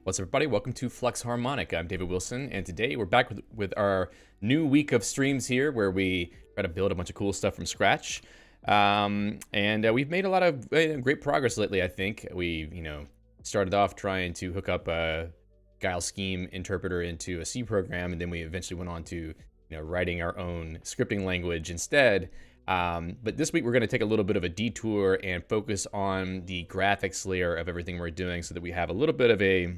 What's up, everybody? Welcome to Flux Harmonic. I'm David Wilson, and today we're back with our new week of streams here, where we try to build a bunch of cool stuff from scratch. We've made a lot of great progress lately. I think we, started off trying to hook up a Guile scheme interpreter into a C program, and then we eventually went on to, writing our own scripting language instead. But this week we're going to take a little bit of a detour and focus on the graphics layer of everything we're doing, so that we have a little bit of a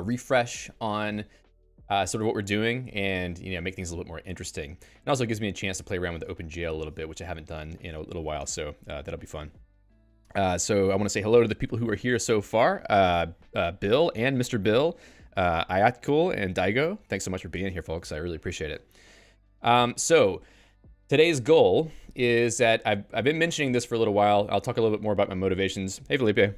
refresh on sort of what we're doing, and make things a little bit more interesting. It also gives me a chance to play around with Opengl a little bit, which I haven't done in a little while, so that'll be fun. So I want to say hello to the people who are here so far. Bill and Mr. Bill, Ayatkul and Daigo. Thanks so much for being here, folks. I really appreciate it. So today's goal is that I've been mentioning this for a little while. I'll talk a little bit more about my motivations. Hey, Felipe.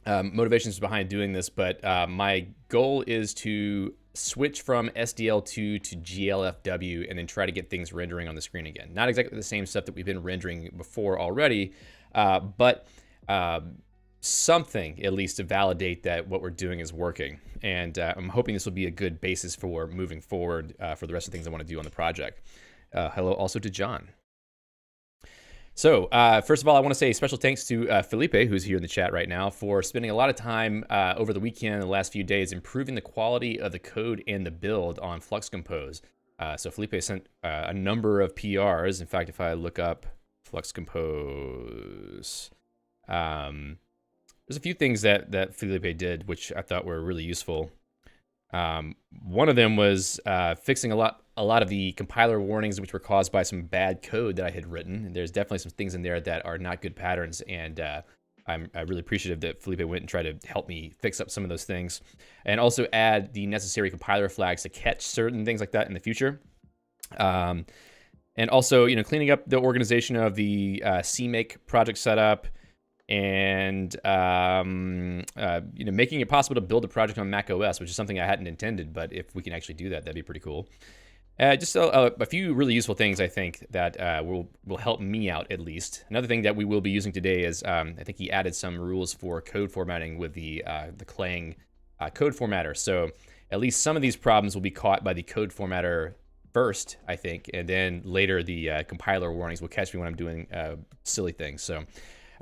Motivations behind doing this, but my goal is to switch from SDL2 to GLFW and then try to get things rendering on the screen again. Not exactly the same stuff that we've been rendering before already, but something at least to validate that what we're doing is working. And I'm hoping this will be a good basis for moving forward for the rest of the things I want to do on the project. Hello also to John. So first of all, I want to say special thanks to Felipe, who's here in the chat right now, for spending a lot of time over the weekend, the last few days, improving the quality of the code and the build on flux-compose. So Felipe sent a number of PRs. In fact, if I look up flux-compose, there's a few things that Felipe did, which I thought were really useful. One of them was fixing a lot of the compiler warnings, which were caused by some bad code that I had written. And there's definitely some things in there that are not good patterns, and I'm really appreciative that Felipe went and tried to help me fix up some of those things, and also add the necessary compiler flags to catch certain things like that in the future. And also, cleaning up the organization of the CMake project setup, and making it possible to build a project on Mac OS, which is something I hadn't intended, but if we can actually do that, that'd be pretty cool. Just a few really useful things, I think, that will help me out, at least. Another thing that we will be using today is, I think he added some rules for code formatting with the Clang code formatter. So at least some of these problems will be caught by the code formatter first, I think, and then later the compiler warnings will catch me when I'm doing silly things. So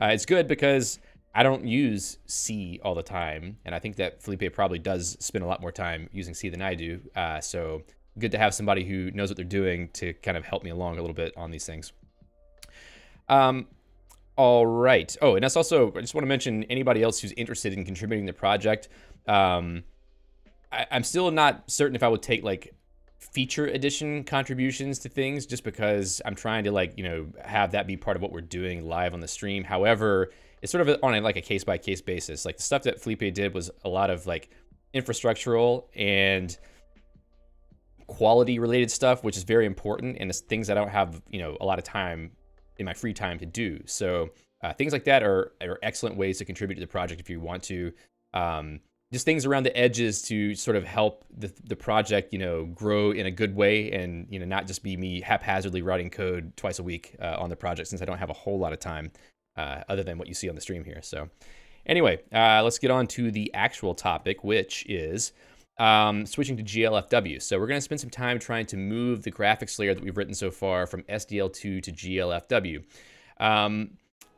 it's good because I don't use C all the time, and I think that Felipe probably does spend a lot more time using C than I do. So good to have somebody who knows what they're doing to kind of help me along a little bit on these things. All right. Oh, and that's also, I just want to mention anybody else who's interested in contributing to the project. I'm still not certain if I would take like feature edition contributions to things, just because I'm trying to have that be part of what we're doing live on the stream. However, it's sort of on a case-by-case basis. Like the stuff that Felipe did was a lot of infrastructural and quality related stuff, which is very important, and it's things I don't have a lot of time in my free time to do. So things like that are excellent ways to contribute to the project if you want to. Just things around the edges to sort of help the project, grow in a good way, and not just be me haphazardly writing code twice a week on the project, since I don't have a whole lot of time other than what you see on the stream here. So anyway, let's get on to the actual topic, which is switching to GLFW. So we're going to spend some time trying to move the graphics layer that we've written so far from SDL2 to GLFW.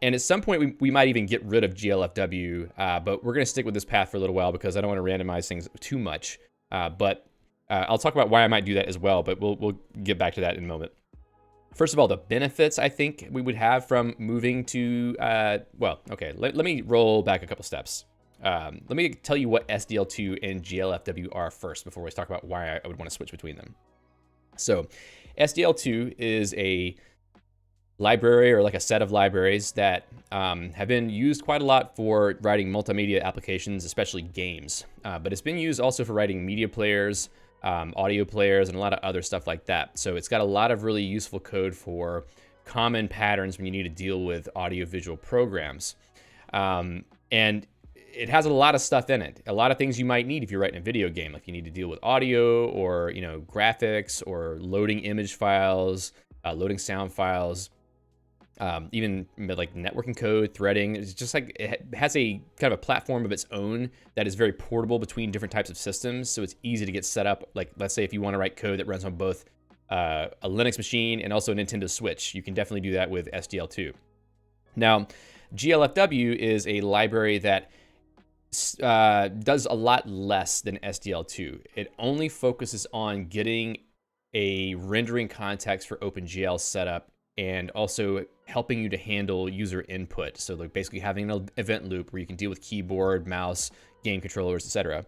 And at some point, we might even get rid of GLFW, but we're going to stick with this path for a little while because I don't want to randomize things too much. But I'll talk about why I might do that as well, but we'll get back to that in a moment. First of all, the benefits I think we would have from moving to, let me roll back a couple steps. Let me tell you what SDL2 and GLFW are first before we talk about why I would want to switch between them. So SDL2 is a library, or like a set of libraries that have been used quite a lot for writing multimedia applications, especially games. But it's been used also for writing media players, audio players, and a lot of other stuff like that. So it's got a lot of really useful code for common patterns when you need to deal with audio-visual programs. And it has a lot of stuff in it. A lot of things you might need if you're writing a video game, like you need to deal with audio, or graphics, or loading image files, loading sound files, even like networking code, threading. It's just like it has a kind of a platform of its own that is very portable between different types of systems. So it's easy to get set up. Like, let's say if you want to write code that runs on both a Linux machine and also a Nintendo Switch, you can definitely do that with SDL2. Now, Glfw is a library that does a lot less than SDL2. It only focuses on getting a rendering context for OpenGL set up, and also helping you to handle user input. So like basically having an event loop where you can deal with keyboard, mouse, game controllers, etc.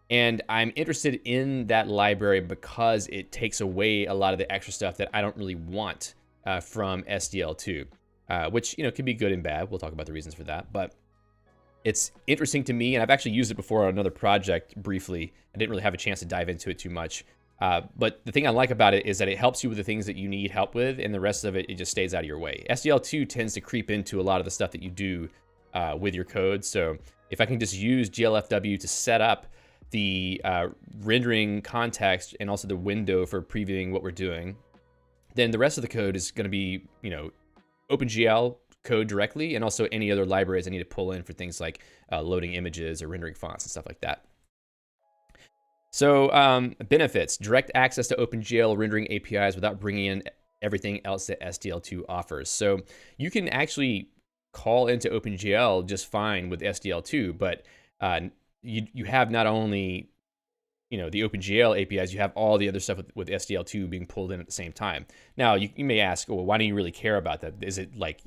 And I'm interested in that library because it takes away a lot of the extra stuff that I don't really want from SDL2, which can be good and bad. We'll talk about the reasons for that, but it's interesting to me, and I've actually used it before on another project briefly. I didn't really have a chance to dive into it too much. But the thing I like about it is that it helps you with the things that you need help with, and the rest of it just stays out of your way. SDL2 tends to creep into a lot of the stuff that you do with your code. So if I can just use GLFW to set up the rendering context and also the window for previewing what we're doing, then the rest of the code is going to be, OpenGL code directly, and also any other libraries I need to pull in for things like loading images or rendering fonts and stuff like that. So benefits: direct access to OpenGL rendering APIs without bringing in everything else that SDL2 offers. So you can actually call into OpenGL just fine with SDL2, but you have not only the OpenGL APIs, you have all the other stuff with SDL2 being pulled in at the same time. Now, you may ask, well, why do you really care about that? Is it like,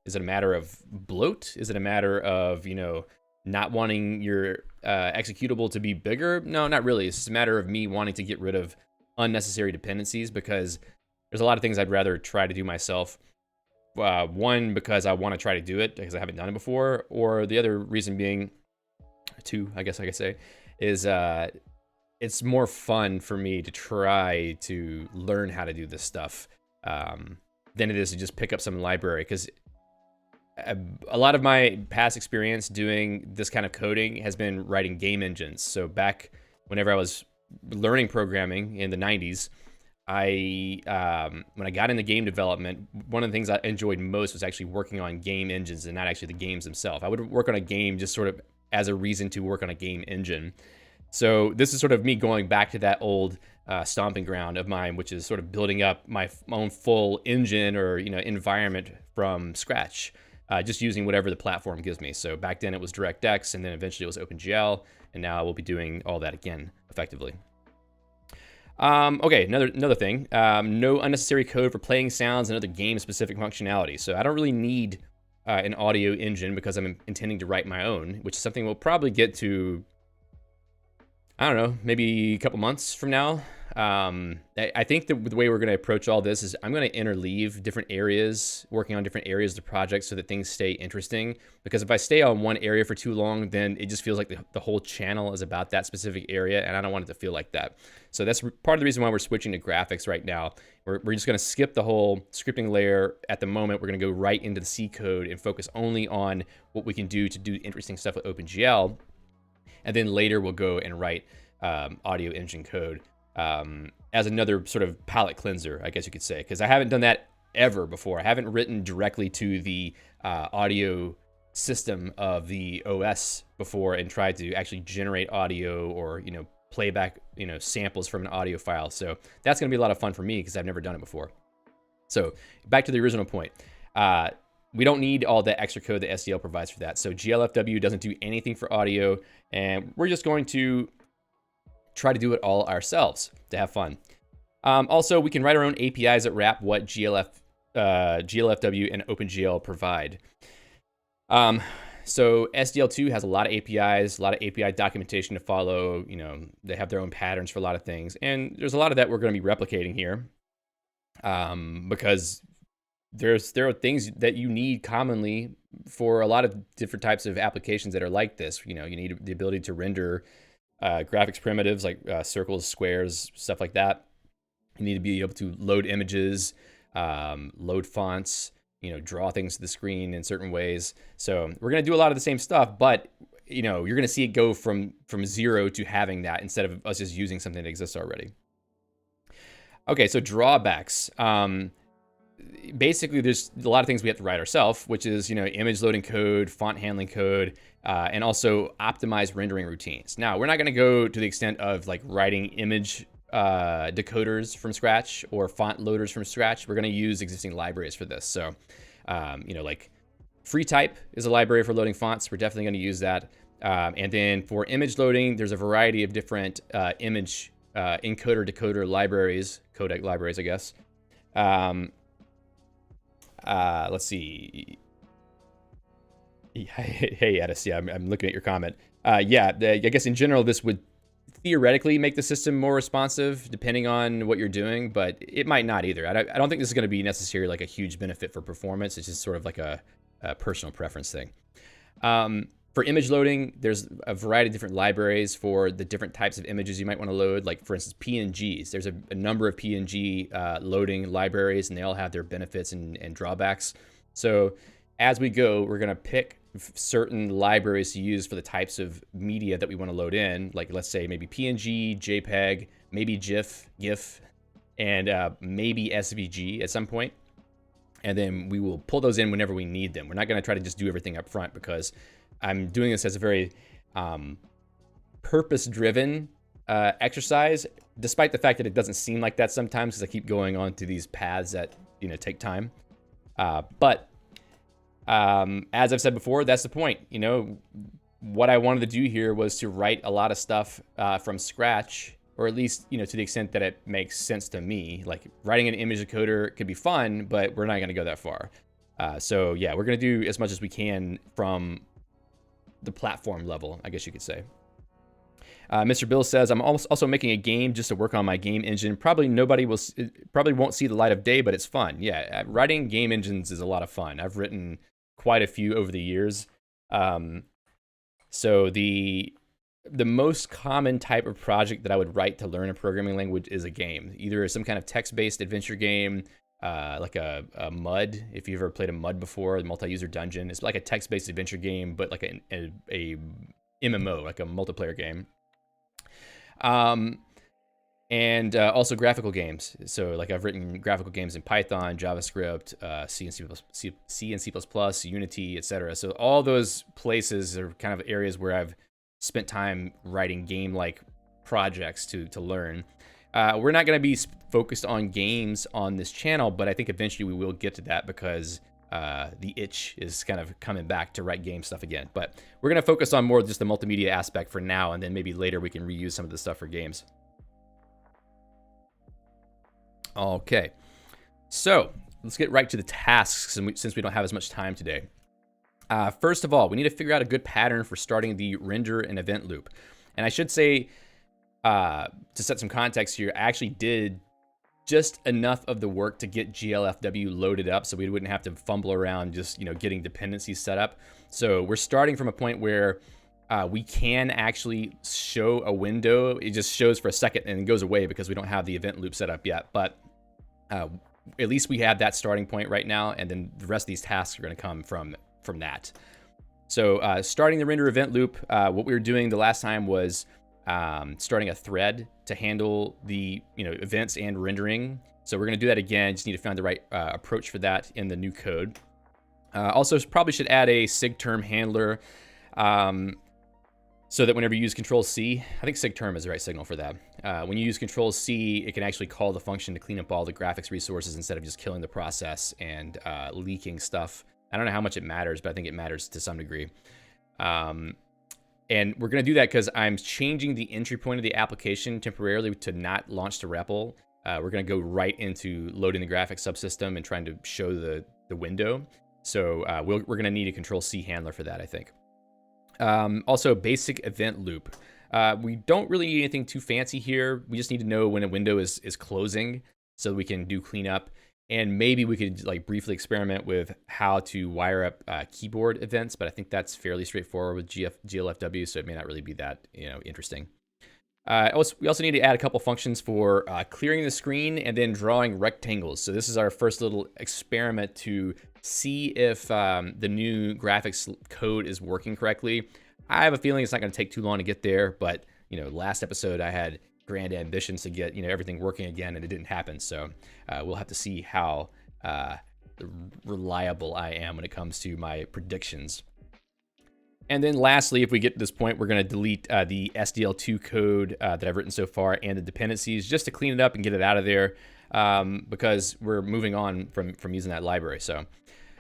is it a matter of bloat? Is it a matter of, not wanting your executable to be bigger? No, not really. It's just a matter of me wanting to get rid of unnecessary dependencies, because there's a lot of things I'd rather try to do myself. One, because I want to try to do it because I haven't done it before, or the other reason being, two, I guess I could say, is it's more fun for me to try to learn how to do this stuff than it is to just pick up some library. Because a lot of my past experience doing this kind of coding has been writing game engines. So back whenever I was learning programming in the 90s, when I got into game development, one of the things I enjoyed most was actually working on game engines and not actually the games themselves. I would work on a game just sort of as a reason to work on a game engine. So this is sort of me going back to that old stomping ground of mine, which is sort of building up my own full engine or environment from scratch, just using whatever the platform gives me. So back then it was DirectX, and then eventually it was OpenGL, and now we'll be doing all that again effectively. Okay, another thing, no unnecessary code for playing sounds and other game-specific functionality. So I don't really need an audio engine because I'm intending to write my own, which is something we'll probably get to, I don't know, maybe a couple months from now. I think the way we're going to approach all this is I'm going to interleave different areas, working on different areas of the project so that things stay interesting. Because if I stay on one area for too long, then it just feels like the whole channel is about that specific area, and I don't want it to feel like that. So that's part of the reason why we're switching to graphics right now. We're just going to skip the whole scripting layer at the moment. We're going to go right into the C code and focus only on what we can do to do interesting stuff with OpenGL. And then later we'll go and write audio engine code as another sort of palette cleanser, I guess you could say, because I haven't done that ever before. I haven't written directly to the audio system of the OS before and tried to actually generate audio or play back samples from an audio file. So that's going to be a lot of fun for me because I've never done it before. So back to the original point. We don't need all the extra code that SDL provides for that. So GLFW doesn't do anything for audio, and we're just going to try to do it all ourselves to have fun. Also, we can write our own APIs that wrap what GLFW and OpenGL provide. So SDL2 has a lot of APIs, a lot of API documentation to follow. They have their own patterns for a lot of things, and there's a lot of that we're going to be replicating here. because there are things that you need commonly for a lot of different types of applications that are like this. You need the ability to render graphics primitives like circles, squares, stuff like that. You need to be able to load images, load fonts, draw things to the screen in certain ways. So we're going to do a lot of the same stuff, but you're going to see it go from 0 to having that instead of us just using something that exists already. Okay, so drawbacks. Basically, there's a lot of things we have to write ourselves, which is, image loading code, font handling code, and also optimize rendering routines. Now, we're not going to go to the extent of like writing image decoders from scratch or font loaders from scratch. We're going to use existing libraries for this. So, like FreeType is a library for loading fonts. We're definitely going to use that. And then for image loading, there's a variety of different image encoder decoder libraries, codec libraries, I guess. Let's see. Hey, Edis, yeah, I'm looking at your comment. I guess in general, this would theoretically make the system more responsive depending on what you're doing, but it might not either. I don't think this is going to be necessarily like a huge benefit for performance. It's just sort of like a personal preference thing. For image loading, there's a variety of different libraries for the different types of images you might want to load. Like, for instance, PNGs. There's a number of PNG loading libraries, and they all have their benefits and drawbacks. So as we go, we're going to pick certain libraries to use for the types of media that we want to load in. Like, let's say maybe PNG, JPEG, maybe GIF, and maybe SVG at some point. And then we will pull those in whenever we need them. We're not going to try to just do everything up front, because I'm doing this as a very purpose-driven exercise, despite the fact that it doesn't seem like that sometimes, because I keep going on to these paths that take time. But as I've said before, that's the point. What I wanted to do here was to write a lot of stuff from scratch, or at least to the extent that it makes sense to me. Like, writing an image decoder could be fun, but we're not going to go that far. So yeah, we're going to do as much as we can from the platform level, I guess you could say. Mr. Bill says, I'm also making a game just to work on my game engine. Probably won't see the light of day, but it's fun. Yeah, writing game engines is a lot of fun. I've written quite a few over the years. So the most common type of project that I would write to learn a programming language is a game. Either some kind of text-based adventure game, like a MUD, if you've ever played a MUD before, the multi-user dungeon. It's like a text-based adventure game, but like a MMO, like a multiplayer game. And also graphical games. So like, I've written graphical games in Python, JavaScript, C and C++, Unity, etc. So all those places are kind of areas where I've spent time writing game-like projects to learn. We're not going to be focused on games on this channel, but I think eventually we will get to that, because the itch is kind of coming back to write game stuff again. But we're going to focus on more just the multimedia aspect for now, and then maybe later we can reuse some of the stuff for games. Okay, so let's get right to the tasks, since we don't have as much time today. First of all, we need to figure out a good pattern for starting the render and event loop. And I should say, to set some context here, I actually did just enough of the work to get GLFW loaded up, so we wouldn't have to fumble around just getting dependencies set up. So we're starting from a point where we can actually show a window. It just shows for a second and goes away because we don't have the event loop set up yet. But at least we have that starting point right now, and then the rest of these tasks are going to come from that. So starting the render event loop, what we were doing the last time was starting a thread to handle the events and rendering. So we're going to do that again. Just need to find the right approach for that in the new code. Also, probably should add a sigterm handler, so that whenever you use Control-C, I think sigterm is the right signal for that. When you use Control-C, it can actually call the function to clean up all the graphics resources instead of just killing the process and leaking stuff. I don't know how much it matters, but I think it matters to some degree. And we're going to do that because I'm changing the entry point of the application temporarily to not launch to REPL. We're going to go right into loading the graphics subsystem and trying to show the window. So we're going to need a Control-C handler for that, I think. Also, basic event loop. We don't really need anything too fancy here. We just need to know when a window is closing. so we can do cleanup. And maybe we could like briefly experiment with how to wire up keyboard events, but I think that's fairly straightforward with GLFW, so it may not really be that interesting. We also need to add a couple functions for clearing the screen and then drawing rectangles. So this is our first little experiment to see if the new graphics code is working correctly. I have a feeling it's not going to take too long to get there, but last episode I had grand ambitions to get everything working again, and it didn't happen. So we'll have to see how reliable I am when it comes to my predictions. And then lastly, if we get to this point, we're going to delete the SDL2 code that I've written so far and the dependencies just to clean it up and get it out of there because we're moving on from using that library. So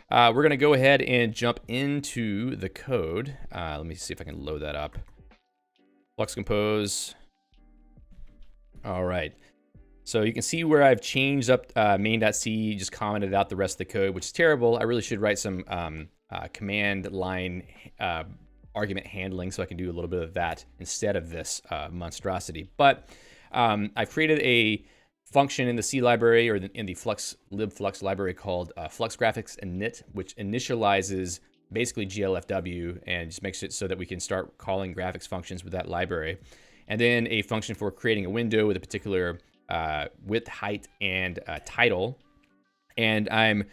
we're going to go ahead and jump into the code. Let me see if I can load that up. Flux-compose. All right. So you can see where I've changed up main.c, just commented out the rest of the code, which is terrible. I really should write some command line argument handling so I can do a little bit of that instead of this monstrosity. But I've created a function in the C library or in the libflux library called flux-graphics init, which initializes basically GLFW and just makes it so that we can start calling graphics functions with that library. And then a function for creating a window with a particular width, height, and title. And I'm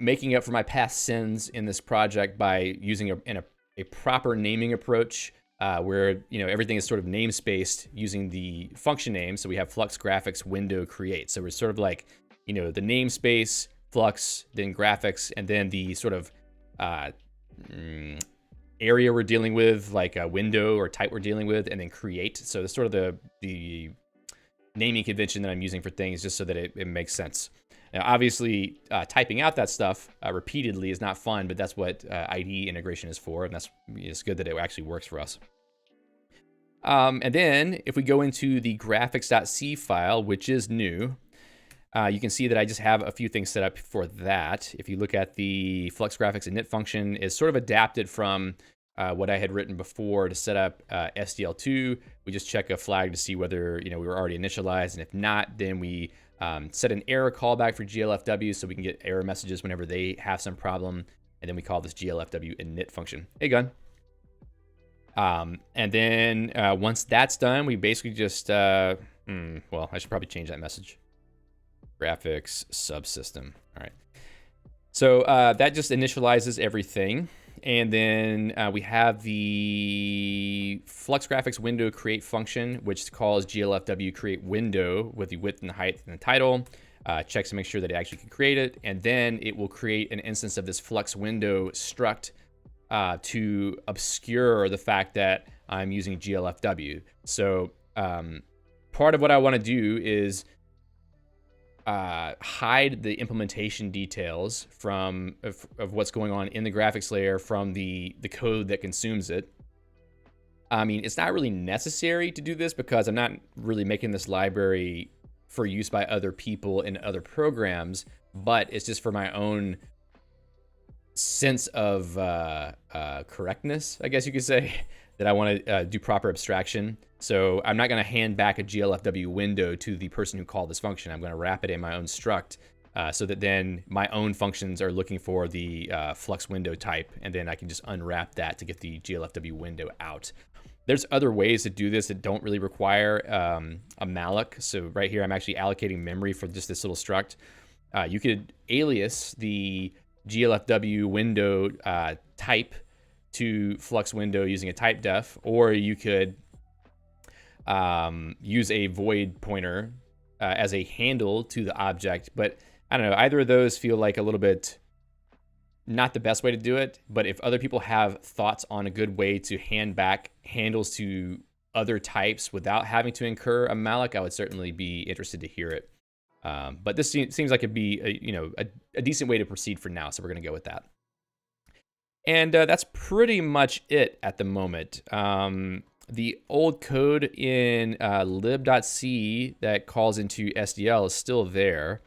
making up for my past sins in this project by using a proper naming approach where everything is sort of namespaced using the function name. So we have flux graphics window create. So we're sort of like the namespace flux, then graphics, and then the sort of area we're dealing with, like a window or type we're dealing with, and then create. So that's sort of the naming convention that I'm using for things, just so that it makes sense. Now, obviously, typing out that stuff repeatedly is not fun, but that's what IDE integration is for, and it's good that it actually works for us. And then if we go into the graphics.c file, which is new, you can see that I just have a few things set up for that. If you look at the flux-graphics init function, is sort of adapted from what I had written before to set up SDL2. We just check a flag to see whether we were already initialized, and if not, then we set an error callback for GLFW so we can get error messages whenever they have some problem, and then we call this GLFW init function. Hey, gun. And then once that's done, we basically just, well, I should probably change that message. Graphics subsystem. All right. So that just initializes everything. And then we have the flux graphics window create function, which calls GLFW create window with the width and the height and the title. Checks to make sure that it actually can create it. And then it will create an instance of this flux window struct to obscure the fact that I'm using GLFW. So part of what I want to do is hide the implementation details of what's going on in the graphics layer from the code that consumes it. I mean, it's not really necessary to do this because I'm not really making this library for use by other people in other programs, but it's just for my own sense of correctness, I guess you could say, that I want to do proper abstraction. So I'm not going to hand back a GLFW window to the person who called this function. I'm going to wrap it in my own struct so that then my own functions are looking for the flux window type, and then I can just unwrap that to get the GLFW window out. There's other ways to do this that don't really require a malloc. So right here, I'm actually allocating memory for just this little struct. You could alias the GLFW window type to flux window using a type def, or you could use a void pointer as a handle to the object. But I don't know, either of those feel like a little bit not the best way to do it. But if other people have thoughts on a good way to hand back handles to other types without having to incur a malloc, I would certainly be interested to hear it. But this seems like it'd be a decent way to proceed for now, so we're going to go with that. And that's pretty much it at the moment. The old code in lib.c that calls into SDL is still there.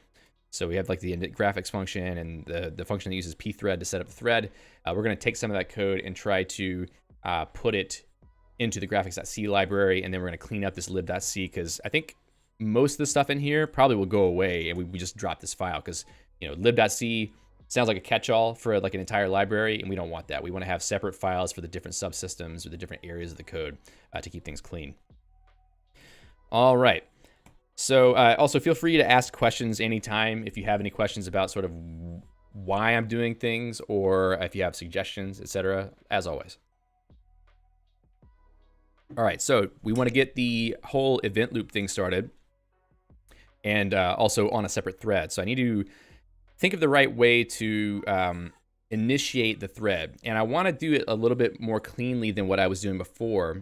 So we have like the init graphics function and the function that uses pthread to set up a thread. We're going to take some of that code and try to put it into the graphics.c library, and then we're going to clean up this lib.c because I think most of the stuff in here probably will go away, and we just drop this file because, you know, lib.c sounds like a catch-all for like an entire library, and we don't want that. We want to have separate files for the different subsystems or the different areas of the code to keep things clean. All right. So also feel free to ask questions anytime if you have any questions about sort of why I'm doing things, or if you have suggestions, etc., as always. All right, so we want to get the whole event loop thing started, and also on a separate thread. So I need to think of the right way to initiate the thread. And I want to do it a little bit more cleanly than what I was doing before.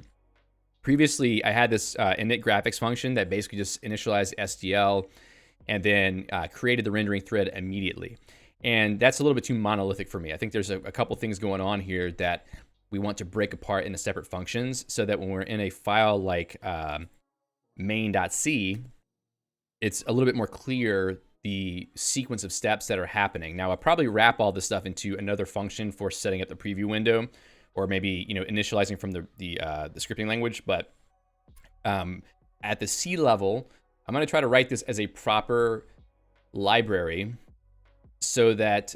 Previously, I had this init graphics function that basically just initialized SDL and then created the rendering thread immediately. And that's a little bit too monolithic for me. I think there's a couple things going on here that we want to break apart into separate functions so that when we're in a file like main.c, it's a little bit more clear the sequence of steps that are happening. Now, I'll probably wrap all this stuff into another function for setting up the preview window, or maybe, you know, initializing from the scripting language. But at the C level, I'm going to try to write this as a proper library so that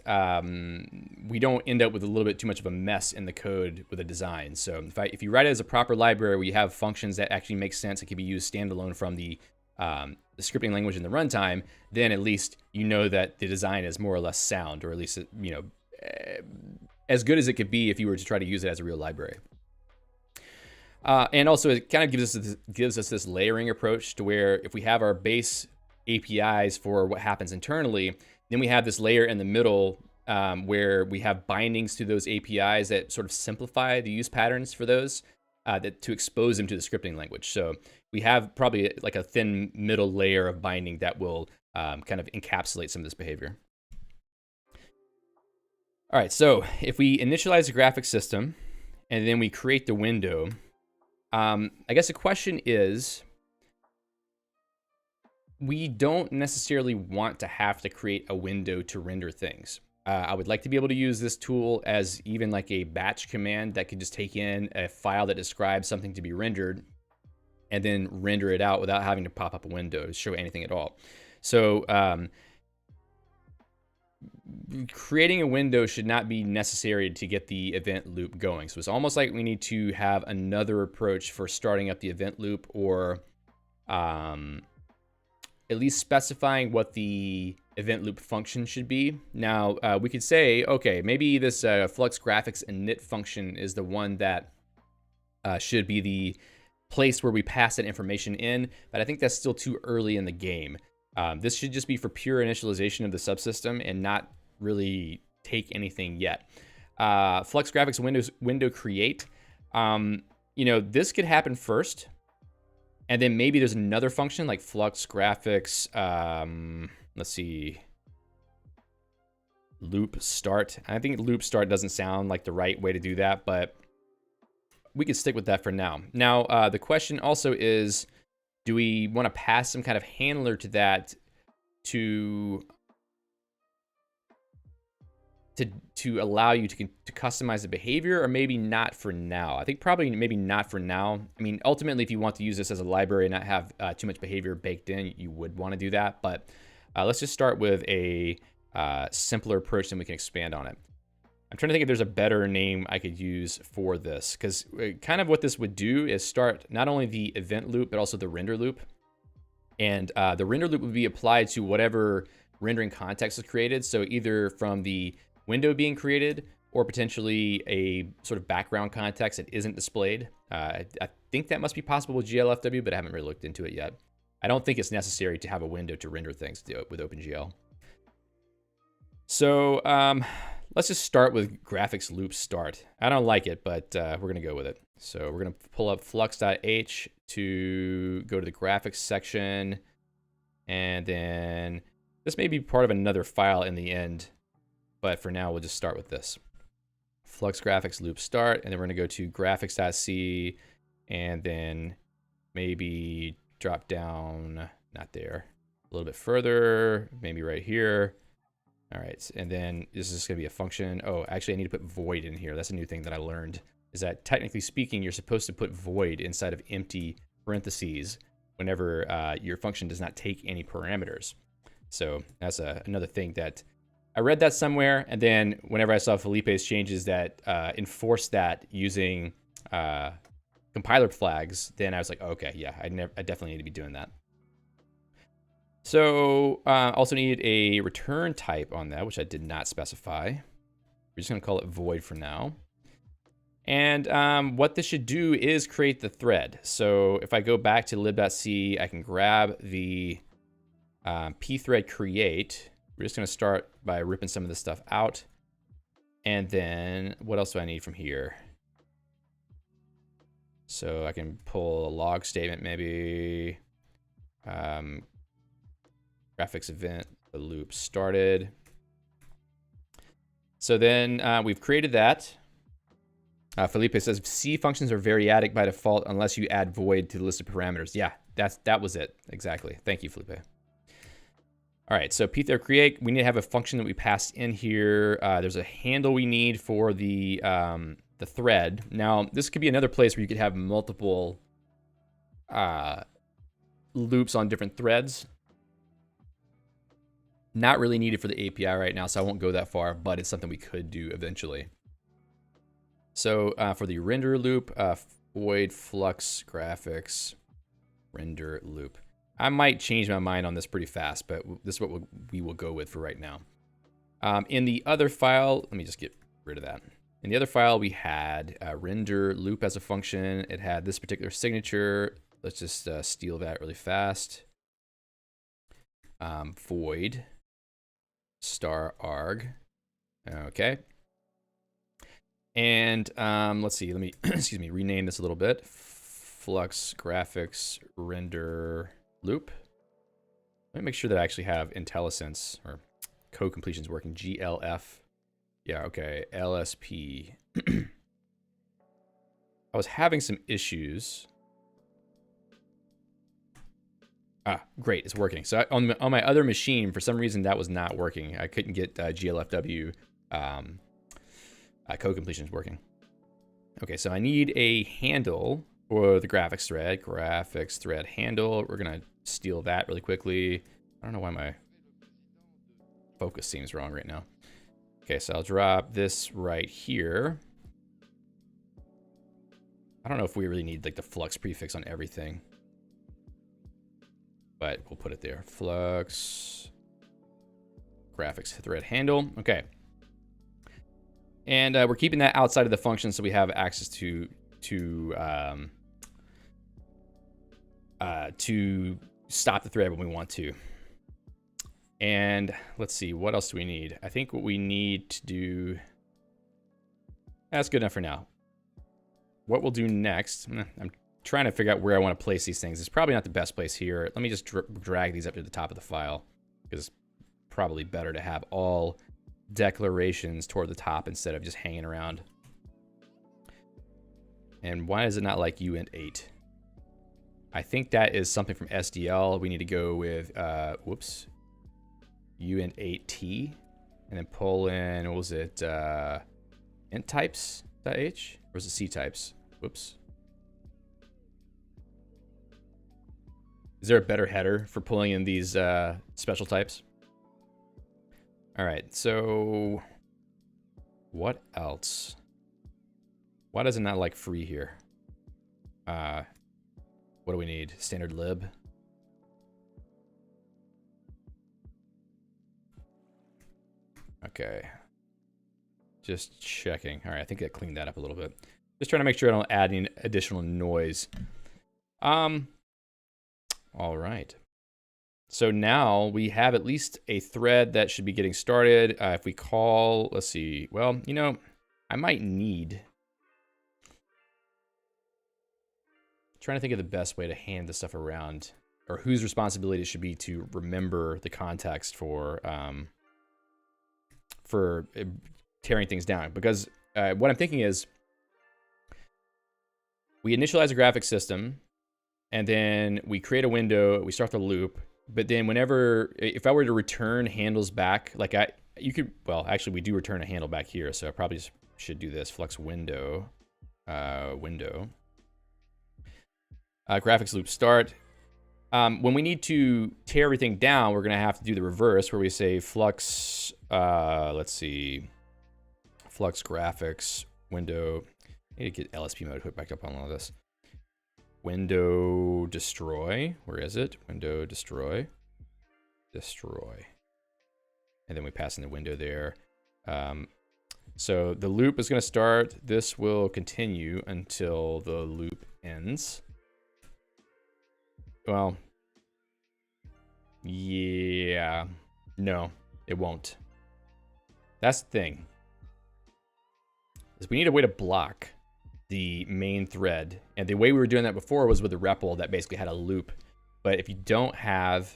we don't end up with a little bit too much of a mess in the code with a design. So if you write it as a proper library where you have functions that actually make sense, it can be used standalone from the scripting language in the runtime, then at least you know that the design is more or less sound, or at least, you know, as good as it could be if you were to try to use it as a real library. And also, it kind of gives us this layering approach to where if we have our base APIs for what happens internally, then we have this layer in the middle where we have bindings to those APIs that sort of simplify the use patterns for those to expose them to the scripting language. So we have probably like a thin middle layer of binding that will kind of encapsulate some of this behavior. All right, so if we initialize the graphics system and then we create the window, I guess the question is, we don't necessarily want to have to create a window to render things. I would like to be able to use this tool as even like a batch command that could just take in a file that describes something to be rendered and then render it out without having to pop up a window to show anything at all. So creating a window should not be necessary to get the event loop going. So it's almost like we need to have another approach for starting up the event loop, or at least specifying what the event loop function should be. Now, we could say, okay, maybe this flux-graphics init function is the one that should be the place where we pass that information in, but I think that's still too early in the game. This should just be for pure initialization of the subsystem and not really take anything yet. Flux-graphics window create, you know, this could happen first, and then maybe there's another function like flux-graphics, let's see, loop start. I think loop start doesn't sound like the right way to do that, but we can stick with that for now. Now, the question also is, do we want to pass some kind of handler to that to allow you to customize the behavior, or maybe not for now? I think probably maybe not for now. I mean, ultimately, if you want to use this as a library and not have too much behavior baked in, you would want to do that. But let's just start with a simpler approach, and we can expand on it. I'm trying to think if there's a better name I could use for this, because kind of what this would do is start not only the event loop, but also the render loop. And the render loop would be applied to whatever rendering context is created. So either from the window being created, or potentially a sort of background context that isn't displayed. I think that must be possible with GLFW, but I haven't really looked into it yet. I don't think it's necessary to have a window to render things with OpenGL. So let's just start with graphics loop start. I don't like it, but we're gonna go with it. So we're gonna pull up flux.h to go to the graphics section, and then this may be part of another file in the end, but for now we'll just start with this. Flux graphics loop start, and then we're gonna go to graphics.c, and then maybe drop down, not there, a little bit further, maybe right here. All right, and then this is gonna be a function. Oh, actually I need to put void in here. That's a new thing that I learned, is that technically speaking, you're supposed to put void inside of empty parentheses whenever your function does not take any parameters. So that's another thing that I read that somewhere, and then whenever I saw Felipe's changes that enforced that using compiler flags, then I was like, okay, yeah, I definitely need to be doing that. So also need a return type on that, which I did not specify. We're just gonna call it void for now. And what this should do is create the thread. So if I go back to lib.c, I can grab the pthread create. We're just gonna start by ripping some of this stuff out. And then what else do I need from here? So I can pull a log statement maybe. Graphics event, the loop started. So then we've created that. Felipe says C functions are variadic by default unless you add void to the list of parameters. Yeah, that was it. Exactly. Thank you, Felipe. All right, so pthread create, we need to have a function that we passed in here. There's a handle we need for the thread. Now, this could be another place where you could have multiple loops on different threads. Not really needed for the API right now, so I won't go that far, but it's something we could do eventually. So for the render loop, void flux graphics render loop. I might change my mind on this pretty fast, but this is what we will go with for right now. In the other file, let me just get rid of that. In the other file, we had render loop as a function. It had this particular signature. Let's just steal that really fast. Void star arg. Okay. And let's see, let me, excuse me, rename this a little bit. Flux graphics render loop. Let me make sure that I actually have IntelliSense or code completions working. GLF. Yeah, okay. LSP. I was having some issues. Ah, great, it's working. So on my other machine, for some reason, that was not working. I couldn't get GLFW code completions working. Okay, so I need a handle for the graphics thread handle. We're gonna steal that really quickly. I don't know why my focus seems wrong right now. Okay, so I'll drop this right here. I don't know if we really need like the flux prefix on everything, but we'll put it there. Flux graphics thread handle. Okay. And we're keeping that outside of the function so we have access to stop the thread when we want to. And let's see, what else do we need? I think what we need to do, that's good enough for now. What we'll do next, I'm trying to figure out where I want to place these things. It's probably not the best place here. Let me just drag these up to the top of the file, because it's probably better to have all declarations toward the top instead of just hanging around. And why is it not like uint8? I think that is something from SDL. We need to go with, whoops, uint8t, and then pull in, what was it, int types.h, or was it c types? Whoops. Is there a better header for pulling in these special types? All right, so what else? Why does it not like free here? What do we need? Standard lib. Okay. Just checking. All right, I think I cleaned that up a little bit. Just trying to make sure I don't add any additional noise. All right. So now we have at least a thread that should be getting started. If we call, let's see, well, you know, I might need, trying to think of the best way to hand this stuff around, or whose responsibility it should be to remember the context for tearing things down. Because what I'm thinking is, we initialize a graphic system, and then we create a window, we start the loop, but then whenever, if I were to return handles back, like you could, well, actually we do return a handle back here, so I probably just should do this, flux window, graphics loop start. When we need to tear everything down, we're going to have to do the reverse where we say flux, let's see, flux graphics, window. I need to get LSP mode hooked back up on all of this. Window destroy. Where is it? Window destroy. Destroy. And then we pass in the window there. So the loop is going to start. This will continue until the loop ends. Well, yeah, no, it won't. That's the thing. Is we need a way to block the main thread. And the way we were doing that before was with a REPL that basically had a loop. But if you don't have,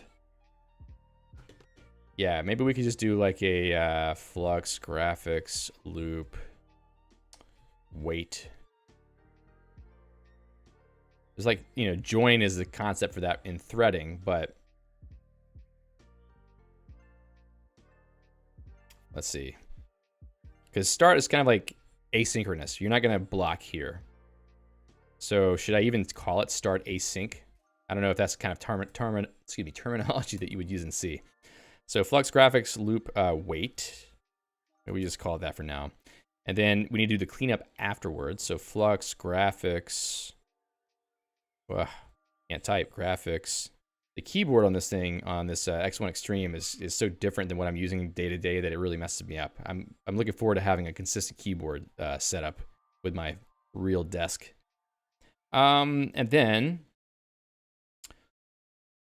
yeah, maybe we could just do like a flux graphics loop wait. There's like, you know, join is the concept for that in threading, but let's see. Because start is kind of like asynchronous. You're not going to block here. So should I even call it start async? I don't know if that's kind of terminology that you would use in C. So flux graphics loop wait. We just call it that for now. And then we need to do the cleanup afterwards. So flux graphics. Ugh, can't type graphics. The keyboard on this thing, on this X1 Extreme, is so different than what I'm using day to day that it really messes me up. I'm looking forward to having a consistent keyboard setup with my real desk. And then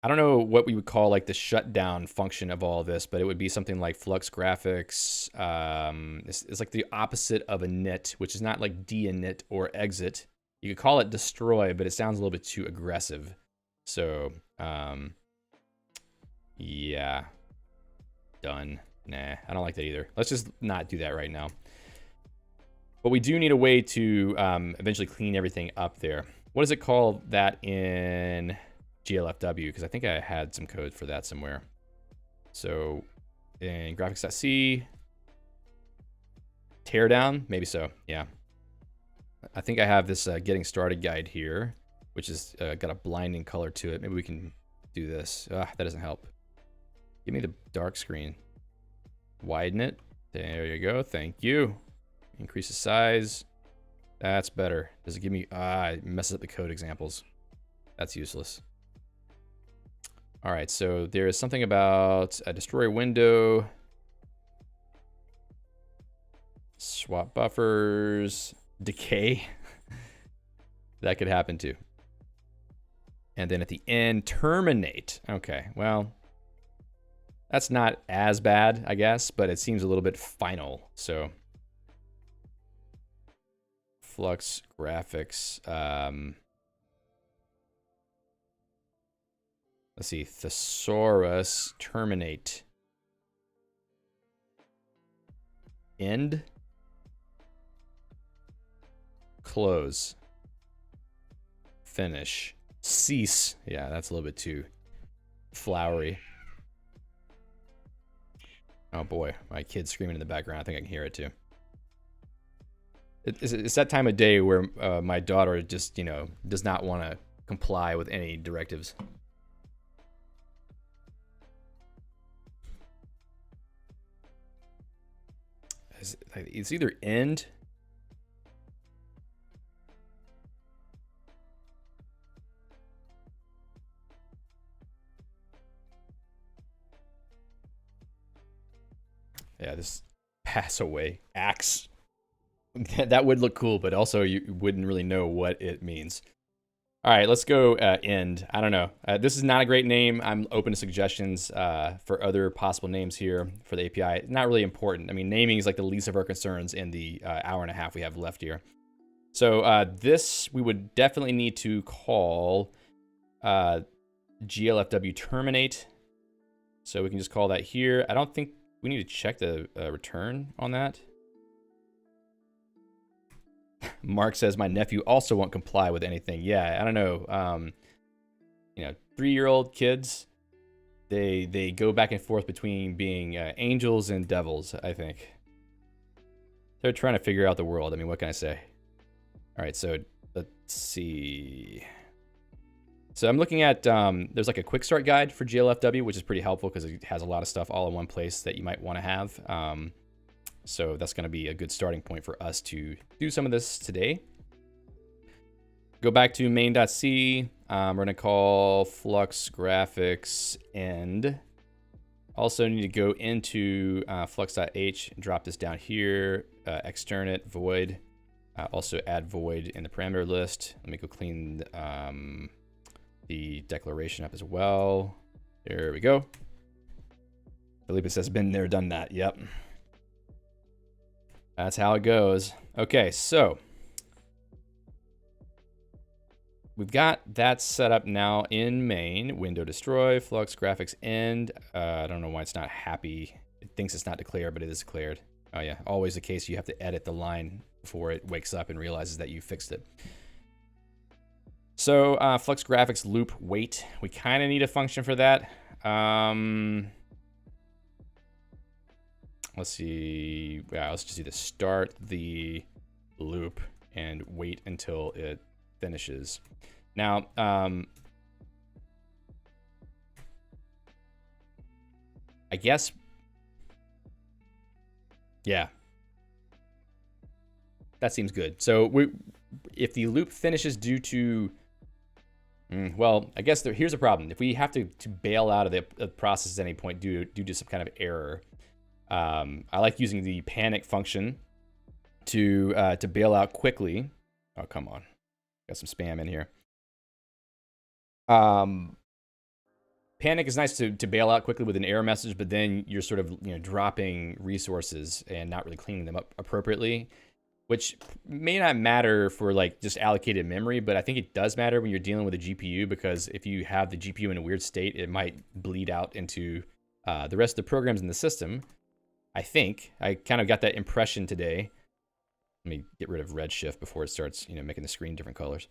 I don't know what we would call like the shutdown function of all this, but it would be something like flux graphics. It's like the opposite of init, which is not like de-init or exit. You could call it destroy, but it sounds a little bit too aggressive. So, yeah, done. Nah, I don't like that either. Let's just not do that right now. But we do need a way to eventually clean everything up there. What is it called that in Glfw? Because I think I had some code for that somewhere. So in graphics.c, teardown, maybe so, yeah. I think I have this getting started guide here, which is got a blinding color to it. Maybe we can do this. That doesn't help. Give me the dark screen. Widen it. There you go. Thank you. Increase the size. That's better. Does it give me... it messes up the code examples. That's useless. All right, so there is something about a destroy window. Swap buffers. Decay. That could happen too. And then at the end, terminate. Okay, well, that's not as bad, I guess, but it seems a little bit final. So flux graphics. Let's see, thesaurus, terminate. End. Close. Finish. Cease. Yeah, that's a little bit too flowery. Oh boy, my kid's screaming in the background. I think I can hear it too. It's that time of day where my daughter just, you know, does not want to comply with any directives. It's either end. Yeah, this pass away. Axe. That would look cool, but also you wouldn't really know what it means. All right, let's go end. I don't know. This is not a great name. I'm open to suggestions for other possible names here for the API. It's not really important. I mean, naming is like the least of our concerns in the hour and a half we have left here. So this, we would definitely need to call glfw terminate. So we can just call that here. I don't think we need to check the return on that. Mark says, my nephew also won't comply with anything. Yeah, I don't know. You know, 3-year-old kids, they go back and forth between being angels and devils, I think. They're trying to figure out the world. I mean, what can I say? All right, so let's see. So I'm looking at, there's like a quick start guide for GLFW, which is pretty helpful because it has a lot of stuff all in one place that you might want to have. So that's going to be a good starting point for us to do some of this today. Go back to main.c. We're going to call flux graphics end. Also need to go into flux.h, drop this down here, externate void. Also add void in the parameter list. Let me go clean the declaration up as well. There we go. Felipe says, been there, done that. Yep. That's how it goes. Okay, so we've got that set up now in main. Window destroy, flux graphics end. I don't know why it's not happy. It thinks it's not declared, but it is declared. Oh yeah, always the case. You have to edit the line before it wakes up and realizes that you fixed it. So flux graphics loop wait. We kind of need a function for that. Let's see. Yeah, let's just either start the loop and wait until it finishes. Now, I guess, yeah, that seems good. So if the loop finishes due to, well, I guess here's a problem. If we have to bail out of the process at any point due to some kind of error, I like using the panic function to bail out quickly. Oh, come on. Got some spam in here. Panic is nice to bail out quickly with an error message, but then you're sort of dropping resources and not really cleaning them up appropriately, which may not matter for like just allocated memory, but I think it does matter when you're dealing with a GPU, because if you have the GPU in a weird state, it might bleed out into the rest of the programs in the system. I think I kind of got that impression today. Let me get rid of redshift before it starts, making the screen different colors.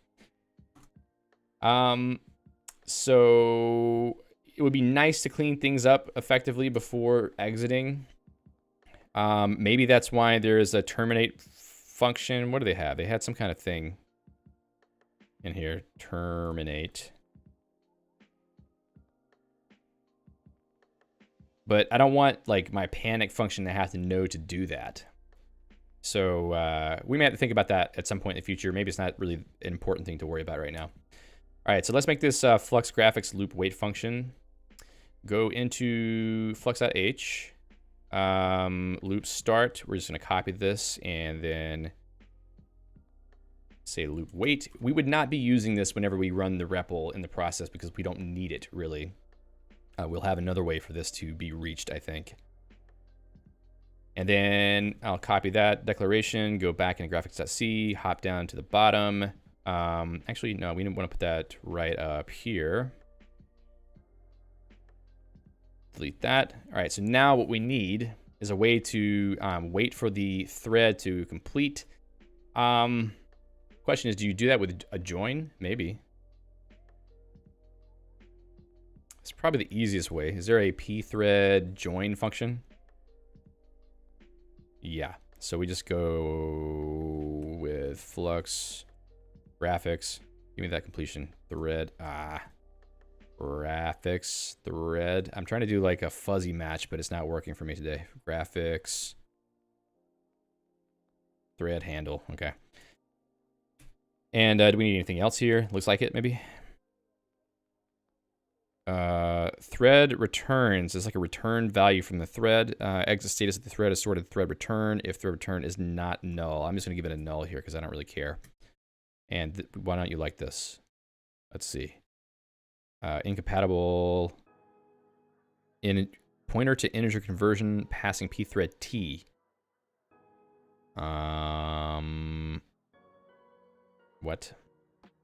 So it would be nice to clean things up effectively before exiting. Maybe that's why there's a terminate function. What do they have? They had some kind of thing in here. Terminate. But I don't want like my panic function to have to know to do that. So we may have to think about that at some point in the future. Maybe it's not really an important thing to worry about right now. All right, so let's make this flux graphics loop wait function. Go into flux.h, loop start. We're just gonna copy this and then say loop wait. We would not be using this whenever we run the REPL in the process because we don't need it really. We'll have another way for this to be reached, I think. And then I'll copy that declaration, go back into graphics.c, hop down to the bottom. Actually, no, we didn't want to put that right up here. Delete that. All right, so now what we need is a way to wait for the thread to complete. Question is, do you do that with a join? Maybe. It's probably the easiest way. Is there a pthread join function? Yeah. So we just go with flux graphics. Give me that completion thread. Graphics thread. I'm trying to do like a fuzzy match, but it's not working for me today. Graphics thread handle. Okay. And do we need anything else here? Looks like it, maybe. Thread returns is like a return value from the thread. Exit status of the thread is sorted thread return if thread return is not null. I'm just going to give it a null here because I don't really care. And why don't you like this? Let's see. Incompatible in pointer to integer conversion passing pthread t. What?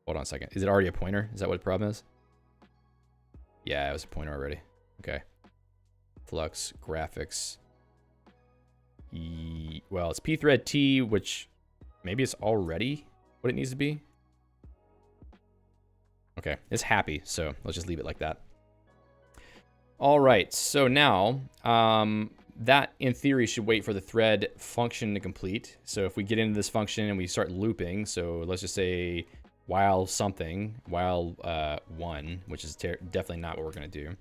Hold on a second. Is it already a pointer? Is that what the problem is? Yeah, it was a pointer already. Okay. Flux graphics. Well, it's pthread t, which maybe it's already what it needs to be. Okay, it's happy, so let's just leave it like that. All right, so now that in theory should wait for the thread function to complete. So if we get into this function and we start looping, so let's just say while something, while 1, which is definitely not what we're going to do.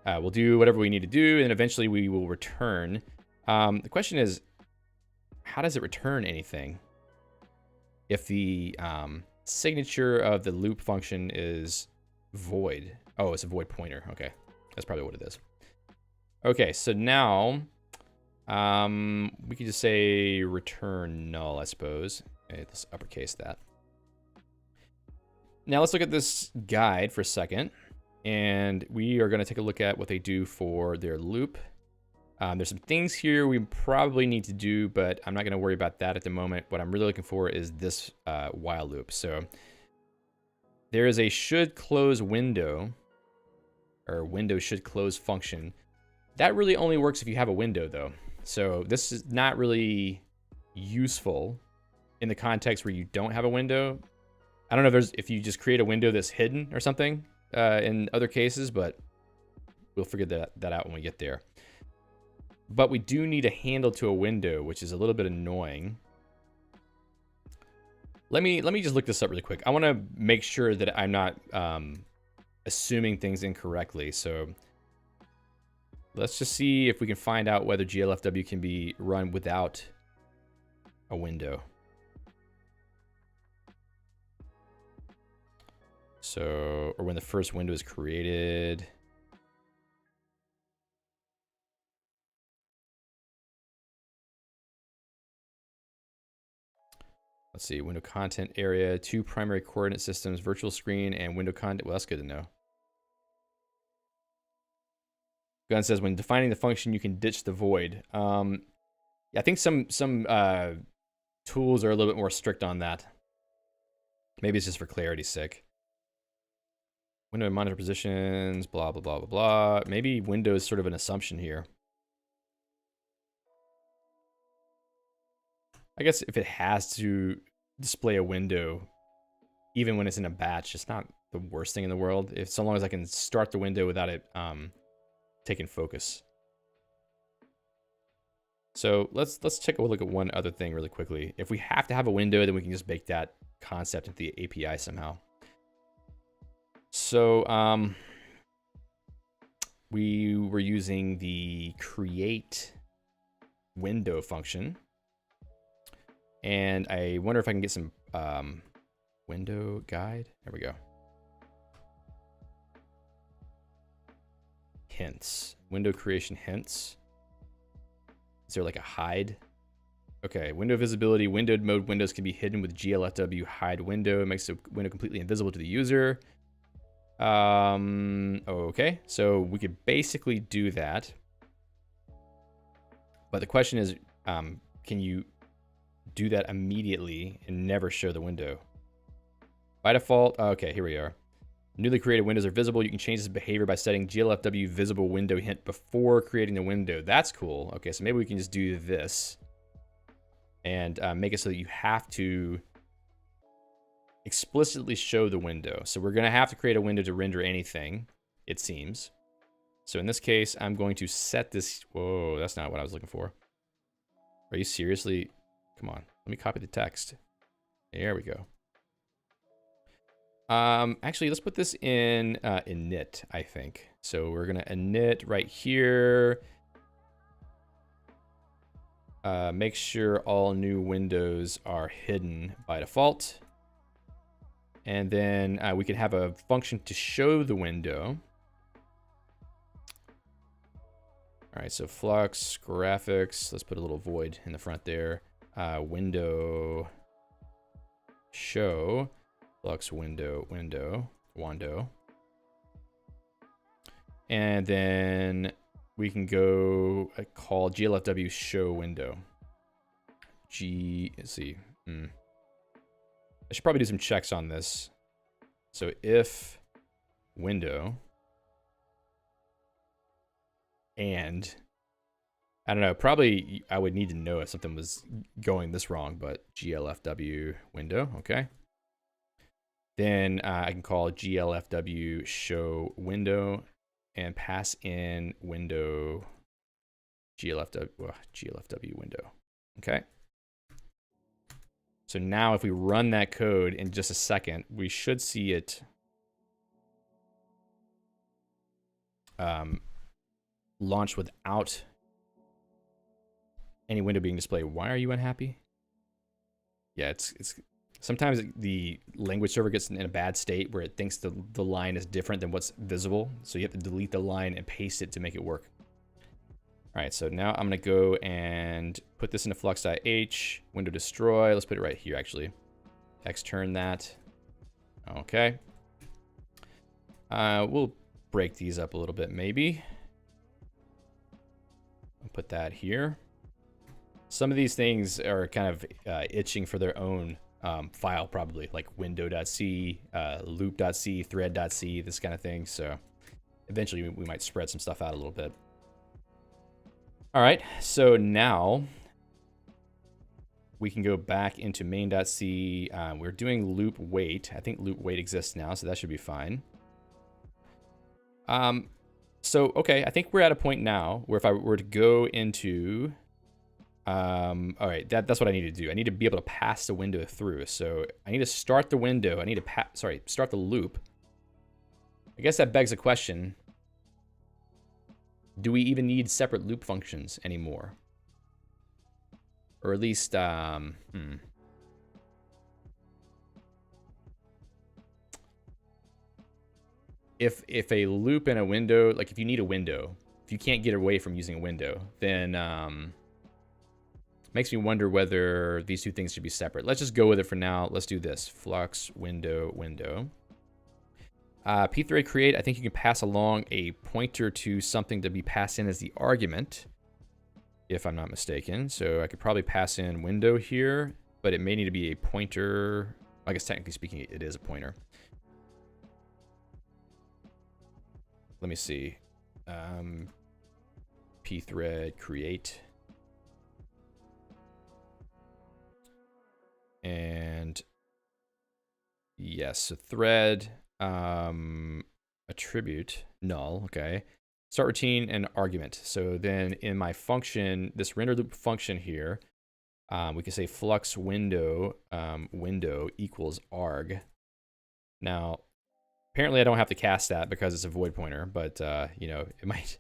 We'll do whatever we need to do, and eventually we will return. The question is, how does it return anything if the signature of the loop function is void? Oh, it's a void pointer. Okay, that's probably what it is. Okay, so now we can just say return null, I suppose. Okay, let's uppercase that. Now let's look at this guide for a second, and we are going to take a look at what they do for their loop. There's some things here we probably need to do, but I'm not going to worry about that at the moment. What I'm really looking for is this while loop. So there is a should close window, or window should close function. That really only works if you have a window, though. So this is not really useful in the context where you don't have a window. I don't know if you just create a window that's hidden or something in other cases, but we'll figure that out when we get there. But we do need a handle to a window, which is a little bit annoying. Let me just look this up really quick. I want to make sure that I'm not assuming things incorrectly. So let's just see if we can find out whether glfw can be run without a window. So, or when the first window is created. Let's see, window content area, 2 primary coordinate systems, virtual screen, and window content. Well, that's good to know. Gun says, when defining the function, you can ditch the void. Yeah, I think some tools are a little bit more strict on that. Maybe it's just for clarity's sake. Window monitor positions, blah, blah, blah, blah, blah. Maybe window is sort of an assumption here. I guess if it has to display a window, even when it's in a batch, it's not the worst thing in the world. If so long as I can start the window without it taking focus. So let's take a look at one other thing really quickly. If we have to have a window, then we can just bake that concept into the API somehow. So we were using the create window function. And I wonder if I can get some window guide. There we go. Hints. Window creation hints. Is there like a hide? Okay, window visibility. Windowed mode windows can be hidden with glfw hide window. It makes the window completely invisible to the user. Okay, so we could basically do that. But the question is, can you do that immediately and never show the window? By default, okay, here we are. Newly created windows are visible. You can change this behavior by setting glfw visible window hint before creating the window. That's cool. Okay, so maybe we can just do this and make it so that you have to explicitly show the window. So we're going to have to create a window to render anything, it seems. So in this case, I'm going to set this. Whoa, that's not what I was looking for. Are you seriously? Come on, let me copy the text. There we go. Actually, let's put this in init, I think. So we're gonna init right here. Make sure all new windows are hidden by default. And then we can have a function to show the window. All right, so flux graphics. Let's put a little void in the front there. Window show flux window. And then we can go call glfw show window. Let's see. I should probably do some checks on this. So if window and I don't know, probably I would need to know if something was going this wrong, but glfw window, okay. Then I can call glfw show window and pass in window glfw window, okay. So now if we run that code in just a second, we should see it launch without any window being displayed. Why are you unhappy? Yeah, it's sometimes the language server gets in a bad state where it thinks the line is different than what's visible. So you have to delete the line and paste it to make it work. All right, so now I'm gonna go and put this into flux.h, window destroy. Let's put it right here, actually. Extern that. Okay. We'll break these up a little bit, maybe. I'll put that here. Some of these things are kind of itching for their own file, probably, like window.c, loop.c, thread.c, this kind of thing. So eventually we might spread some stuff out a little bit. All right, so now we can go back into main.c. We're doing loop wait. I think loop wait exists now, so that should be fine. So, okay, I think we're at a point now where if I were to go into, all right, that's what I need to do. I need to be able to pass the window through. So I need to start the window. I need to start the loop. I guess that begs a question. Do we even need separate loop functions anymore? Or at least, If a loop in a window, like if you need a window, if you can't get away from using a window, then makes me wonder whether these two things should be separate. Let's just go with it for now. Let's do this. Flux, window, window. pthread create, I think you can pass along a pointer to something to be passed in as the argument, if I'm not mistaken. So I could probably pass in window here, but it may need to be a pointer. I guess technically speaking, it is a pointer. Let me see. Pthread create. And yes, so thread, attribute, null, okay. Start routine and argument. So then in my function, this render loop function here, we can say flux window, window equals arg. Now, apparently I don't have to cast that because it's a void pointer, but you know, it'd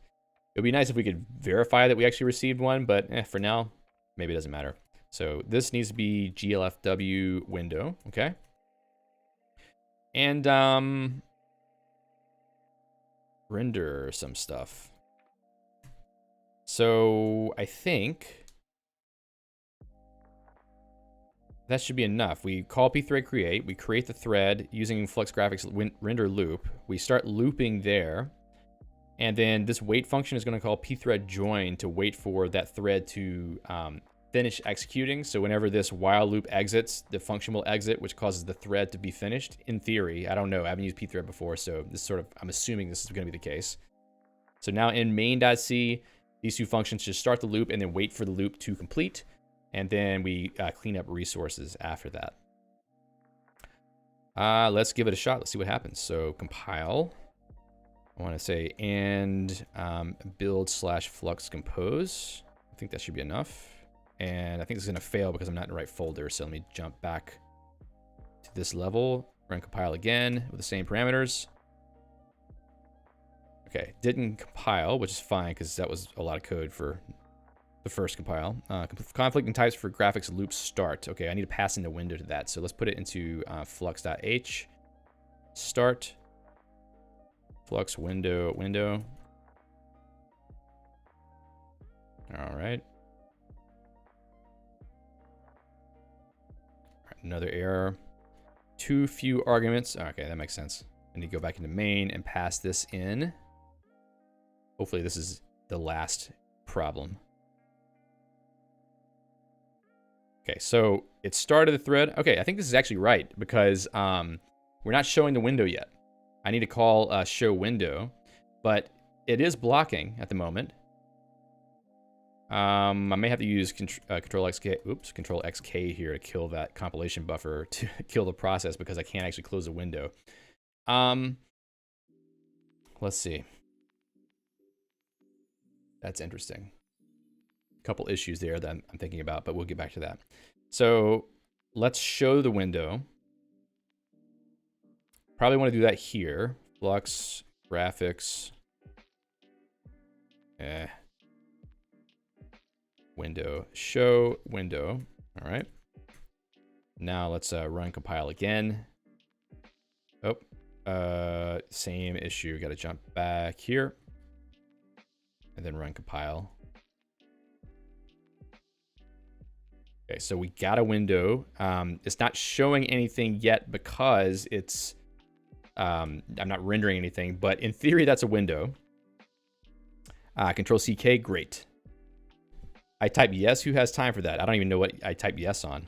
be nice if we could verify that we actually received one, but for now, maybe it doesn't matter. So this needs to be glfw window, okay? And render some stuff. So I think that should be enough. We call pthread create, we create the thread using Flux Graphics render loop. We start looping there. And then this wait function is going to call pthread join to wait for that thread to finish executing. So whenever this while loop exits, the function will exit, which causes the thread to be finished. In theory, I don't know. I haven't used pthread before, so this sort of, I'm assuming this is going to be the case. So now in main.c, these two functions just start the loop and then wait for the loop to complete. And then we clean up resources after that. Let's give it a shot. Let's see what happens. So compile. I want to say and build / flux-compose. I think that should be enough. And I think it's going to fail because I'm not in the right folder. So let me jump back to this level, run compile again with the same parameters. Okay, didn't compile, which is fine because that was a lot of code for the first compile. Conflicting types for graphics loop start. Okay, I need to pass in the window to that. So let's put it into flux.h, start, flux window, window. All right. Another error. Too few arguments. Okay, that makes sense. I need to go back into main and pass this in. Hopefully this is the last problem. Okay, so it started the thread. Okay, I think this is actually right because we're not showing the window yet. I need to call show window, but it is blocking at the moment. I may have to use Control XK here to kill that compilation buffer to kill the process because I can't actually close the window. Let's see. That's interesting. A couple issues there that I'm thinking about, but we'll get back to that. So let's show the window. Probably want to do that here. Flux, graphics. Window, show window. All right. Now let's run compile again. Oh, same issue. Got to jump back here and then run compile. Okay, so we got a window. It's not showing anything yet because it's I'm not rendering anything, but in theory that's a window. Control CK, great. I type yes. Who has time for that? I don't even know what I type yes on.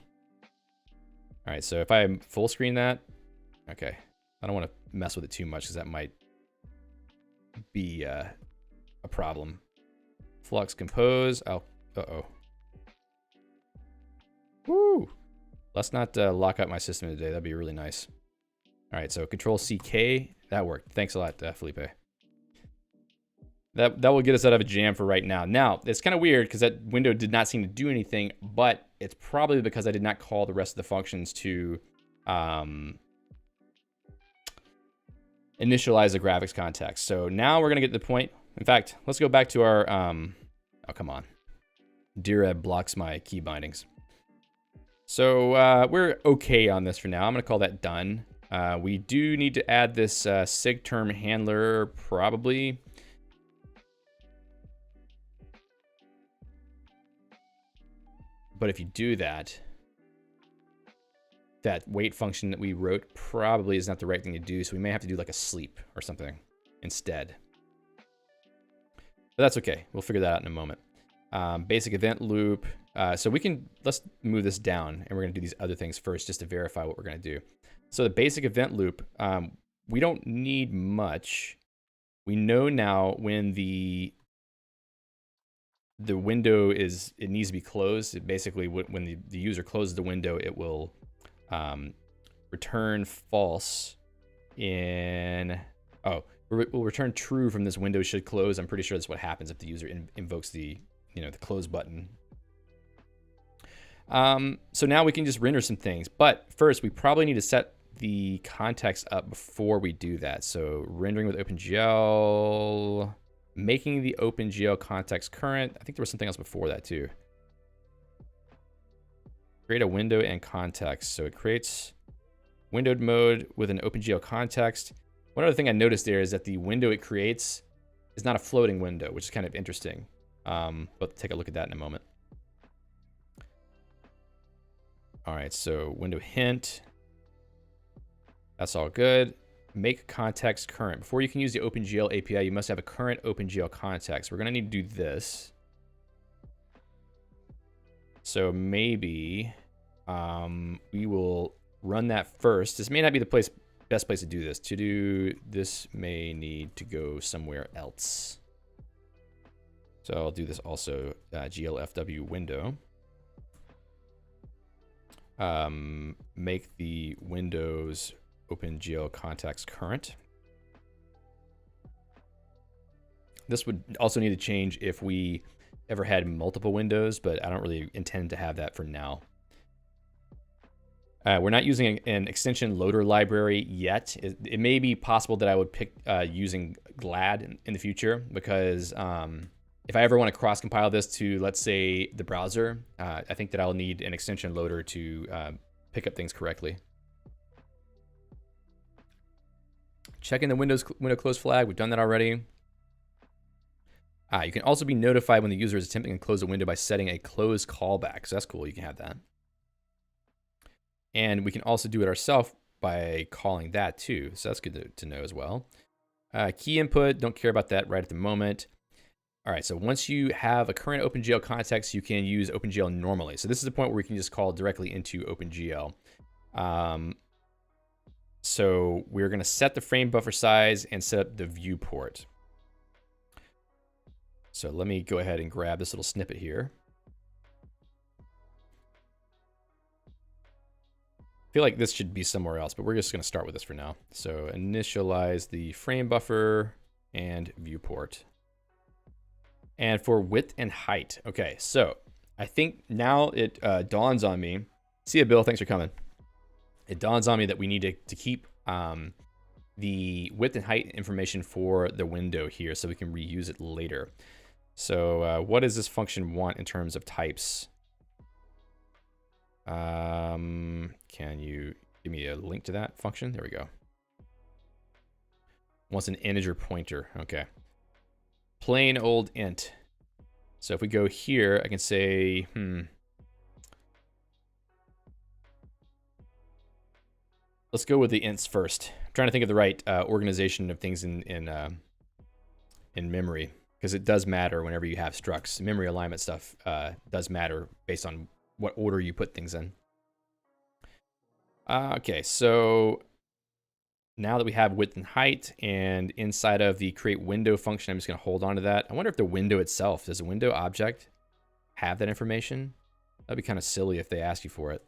All right, so if I full screen that, okay. I don't want to mess with it too much because that might be a problem. Flux-compose. Oh, uh-oh. Woo! Let's not lock up my system today. That'd be really nice. All right, so Control CK. That worked. Thanks a lot, Felipe. That will get us out of a jam for right now. Now, it's kind of weird because that window did not seem to do anything, but it's probably because I did not call the rest of the functions to initialize the graphics context. So now we're going to get to the point. In fact, let's go back to our, oh, come on. Direb blocks my key bindings. So we're okay on this for now. I'm going to call that done. We do need to add this sig term handler probably. But if you do that, that wait function that we wrote probably is not the right thing to do. So we may have to do like a sleep or something instead. But that's okay. We'll figure that out in a moment. Basic event loop. So let's move this down and we're going to do these other things first just to verify what we're going to do. So the basic event loop, we don't need much. We know now when the window it needs to be closed. It basically, when the user closes the window, it will return false we'll return true from this window should close. I'm pretty sure that's what happens if the user invokes the close button. So now we can just render some things, but first we probably need to set the context up before we do that. So rendering with OpenGL, making the OpenGL context current. I think there was something else before that too. Create a window and context. So it creates windowed mode with an OpenGL context. One other thing I noticed there is that the window it creates is not a floating window, which is kind of interesting. But take a look at that in a moment. All right, so window hint. That's all good. Make context current. Before you can use the OpenGL API, you must have a current OpenGL context. We're going to need to do this. So maybe we will run that first. This may not be the best place to do this. To do this may need to go somewhere else. So I'll do this also, glfw window. Make the Windows OpenGL context current. This would also need to change if we ever had multiple windows, but I don't really intend to have that for now. We're not using an extension loader library yet. It may be possible that I would pick using GLAD in the future, because if I ever want to cross-compile this to, let's say, the browser, I think that I'll need an extension loader to pick up things correctly. Checking the window close flag. We've done that already. You can also be notified when the user is attempting to close a window by setting a close callback. So that's cool. You can have that. And we can also do it ourselves by calling that too. So that's good to know as well. Key input. Don't care about that right at the moment. All right, so once you have a current OpenGL context, you can use OpenGL normally. So this is the point where we can just call directly into OpenGL. So we're going to set the frame buffer size and set up the viewport. So let me go ahead and grab this little snippet here. I feel like this should be somewhere else, but we're just going to start with this for now. So initialize the frame buffer and viewport. And for width and height. Okay, so I think now it dawns on me. See ya, Bill. Thanks for coming. It dawns on me that we need to keep the width and height information for the window here so we can reuse it later. So what does this function want in terms of types? Can you give me a link to that function? There we go. Wants an integer pointer. Okay. Plain old int. So if we go here, I can say, let's go with the ints first. I'm trying to think of the right organization of things in memory, because it does matter whenever you have structs. Memory alignment stuff does matter based on what order you put things in. Okay, so now that we have width and height, and inside of the create window function, I'm just going to hold on to that. I wonder if the window itself, does the window object have that information? That'd be kind of silly if they ask you for it.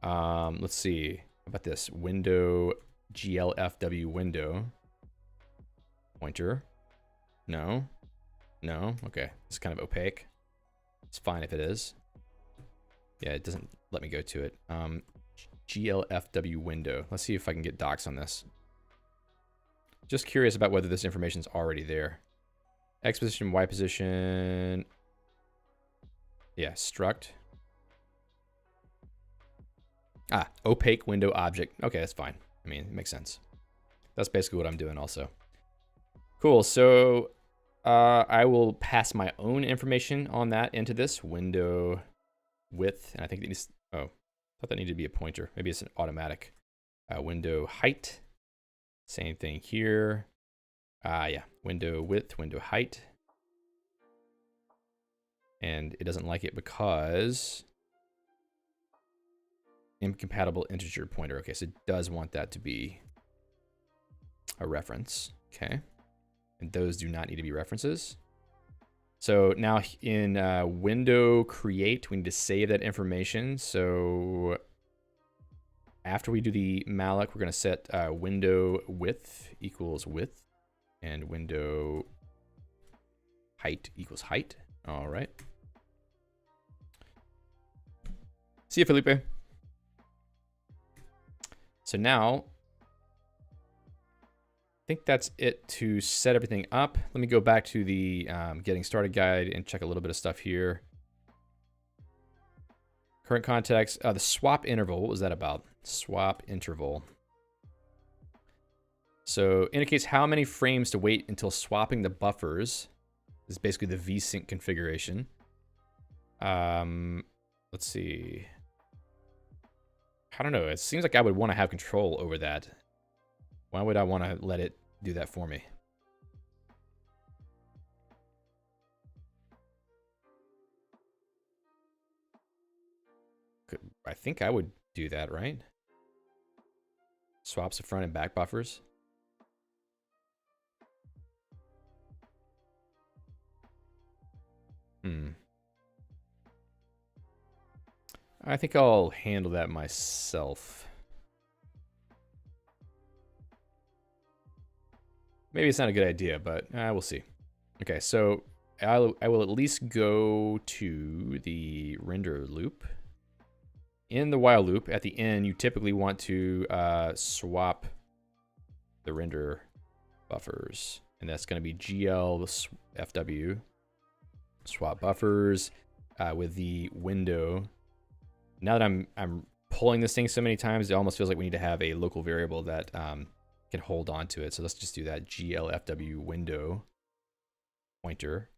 Let's see. How about this? Window glfw window pointer. No. No. Okay. It's kind of opaque. It's fine if it is. Yeah, it doesn't let me go to it. glfw window. Let's see if I can get docs on this. Just curious about whether this information is already there. X position, Y position. Yeah, struct. Ah, opaque window object. Okay, that's fine. I mean, it makes sense. That's basically what I'm doing also. Cool, so I will pass my own information on that into this window width. And I think that needs, oh, I thought that needed to be a pointer. Maybe it's an automatic. Window height. Same thing here. Yeah, window width, window height. And it doesn't like it because incompatible integer pointer. Okay, so it does want that to be a reference. Okay. And those do not need to be references. So now in window create, we need to save that information. So after we do the malloc, we're going to set window width equals width and window height equals height. All right. See you, Felipe. So now, I think that's it to set everything up. Let me go back to the getting started guide and check a little bit of stuff here. Current context, the swap interval, what was that about? Swap interval. So indicates how many frames to wait until swapping the buffers. This is basically the vsync configuration. Let's see. I don't know. It seems like I would want to have control over that. Why would I want to let it do that for me? I think I would do that, right? Swaps the front and back buffers. I think I'll handle that myself. Maybe it's not a good idea, but we'll see. Okay, so I will at least go to the render loop. In the while loop, at the end, you typically want to swap the render buffers. And that's going to be glfw, swap buffers with the window. Now that I'm pulling this thing so many times, it almost feels like we need to have a local variable that can hold on to it. So let's just do that. glfw window pointer.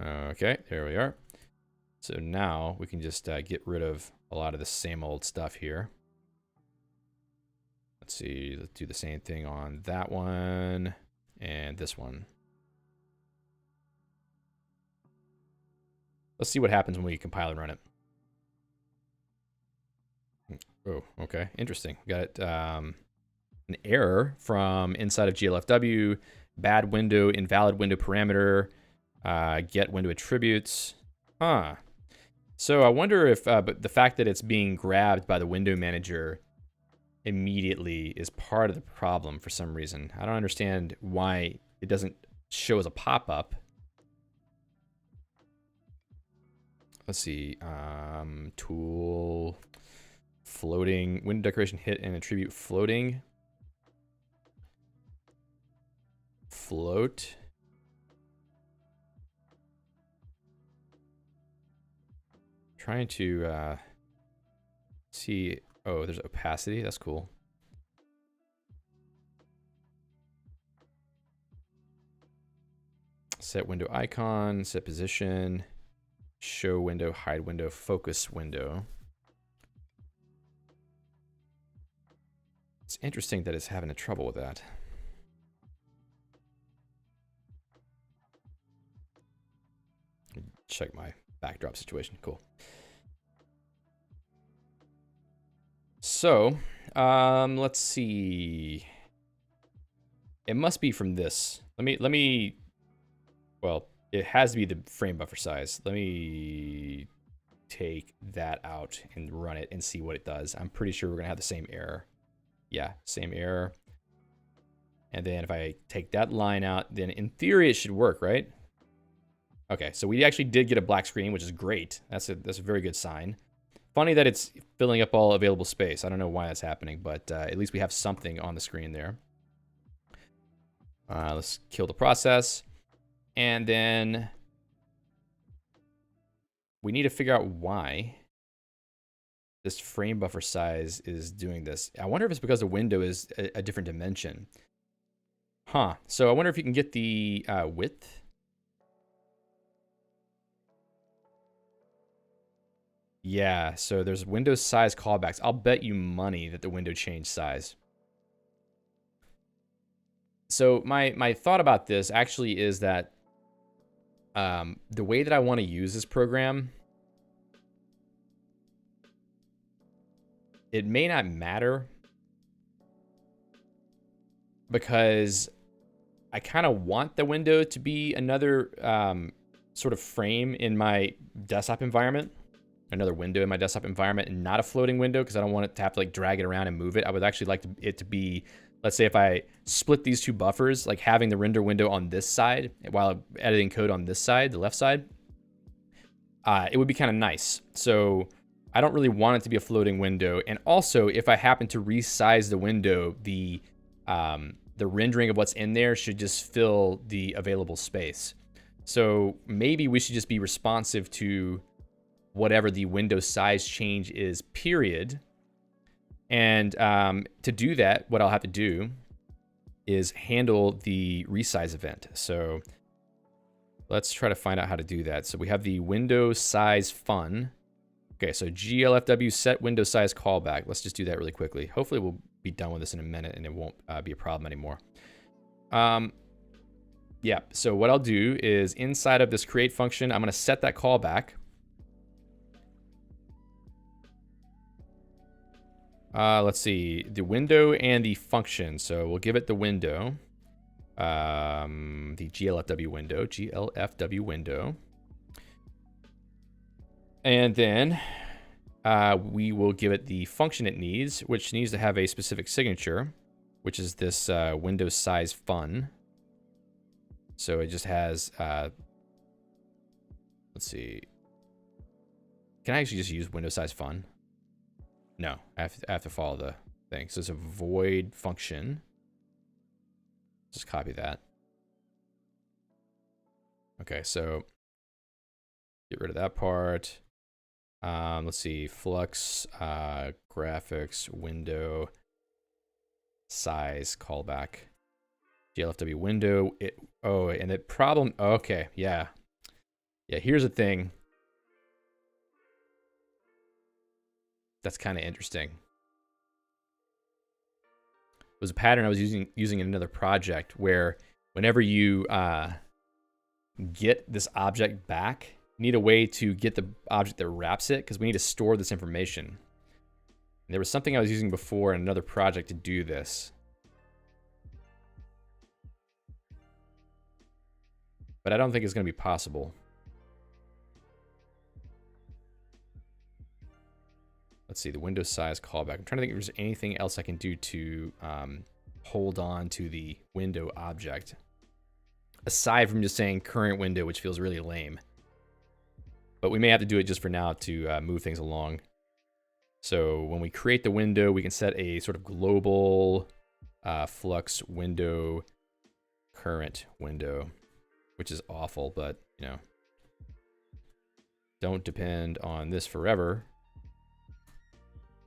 Okay, there we are. So now we can just get rid of a lot of the same old stuff here. Let's see, let's do the same thing on that one and this one. Let's see what happens when we compile and run it. Oh, okay, interesting. We got an error from inside of glfw, bad window, invalid window parameter, get window attributes. Huh. So I wonder if but the fact that it's being grabbed by the window manager immediately is part of the problem for some reason. I don't understand why it doesn't show as a pop-up let's see, tool, floating, window decoration hit and attribute floating. Float. Trying to see, oh, there's opacity, that's cool. Set window icon, set position, show window, hide window, focus window. It's interesting that it's having a trouble with that. Check my backdrop situation, cool. So, let's see. It must be from this. Let me, well, it has to be the frame buffer size. Let me take that out and run it and see what it does. I'm pretty sure we're gonna have the same error. Yeah, same error. And then if I take that line out, then in theory it should work, right? Okay, so we actually did get a black screen, which is great. That's a very good sign. Funny that it's filling up all available space. I don't know why that's happening, but at least we have something on the screen there. Let's kill the process. And then we need to figure out why this frame buffer size is doing this. I wonder if it's because the window is a different dimension. Huh. So I wonder if you can get the width. Yeah, so there's window size callbacks. I'll bet you money that the window changed size. So my thought about this actually is that the way that I want to use this program, it may not matter because I kind of want the window to be another sort of frame in my desktop environment. Another window in my desktop environment and not a floating window because I don't want it to have to like drag it around and move it. I would actually like it to be, let's say if I split these two buffers, like having the render window on this side while editing code on this side, the left side, it would be kind of nice. So I don't really want it to be a floating window. And also if I happen to resize the window, the rendering of what's in there should just fill the available space. So maybe we should just be responsive to whatever the window size change is, period. And to do that, what I'll have to do is handle the resize event. So let's try to find out how to do that. So we have the window size fun. Okay, so glfw set window size callback. Let's just do that really quickly. Hopefully we'll be done with this in a minute and it won't be a problem anymore. Yeah, so what I'll do is inside of this create function, I'm gonna set that callback. Let's see, the window and the function. So we'll give it the window, the glfw window, And then we will give it the function it needs, which needs to have a specific signature, which is this window size fun. So it just has, let's see. Can I actually just use window size fun? No, I have to follow the thing. So it's a void function. Just copy that. Okay, so get rid of that part. Let's see, flux, graphics, window, size, callback, glfw window. Oh, and the problem, okay, yeah. Yeah, here's the thing. That's kind of interesting. It was a pattern I was using in another project where whenever you get this object back, you need a way to get the object that wraps it because we need to store this information. And there was something I was using before in another project to do this. But I don't think it's going to be possible. Let's see, the window size callback. I'm trying to think if there's anything else I can do to hold on to the window object. Aside from just saying current window, which feels really lame. but we may have to do it just for now to move things along. So when we create the window, we can set a sort of global flux window current window, which is awful, but you know, don't depend on this forever.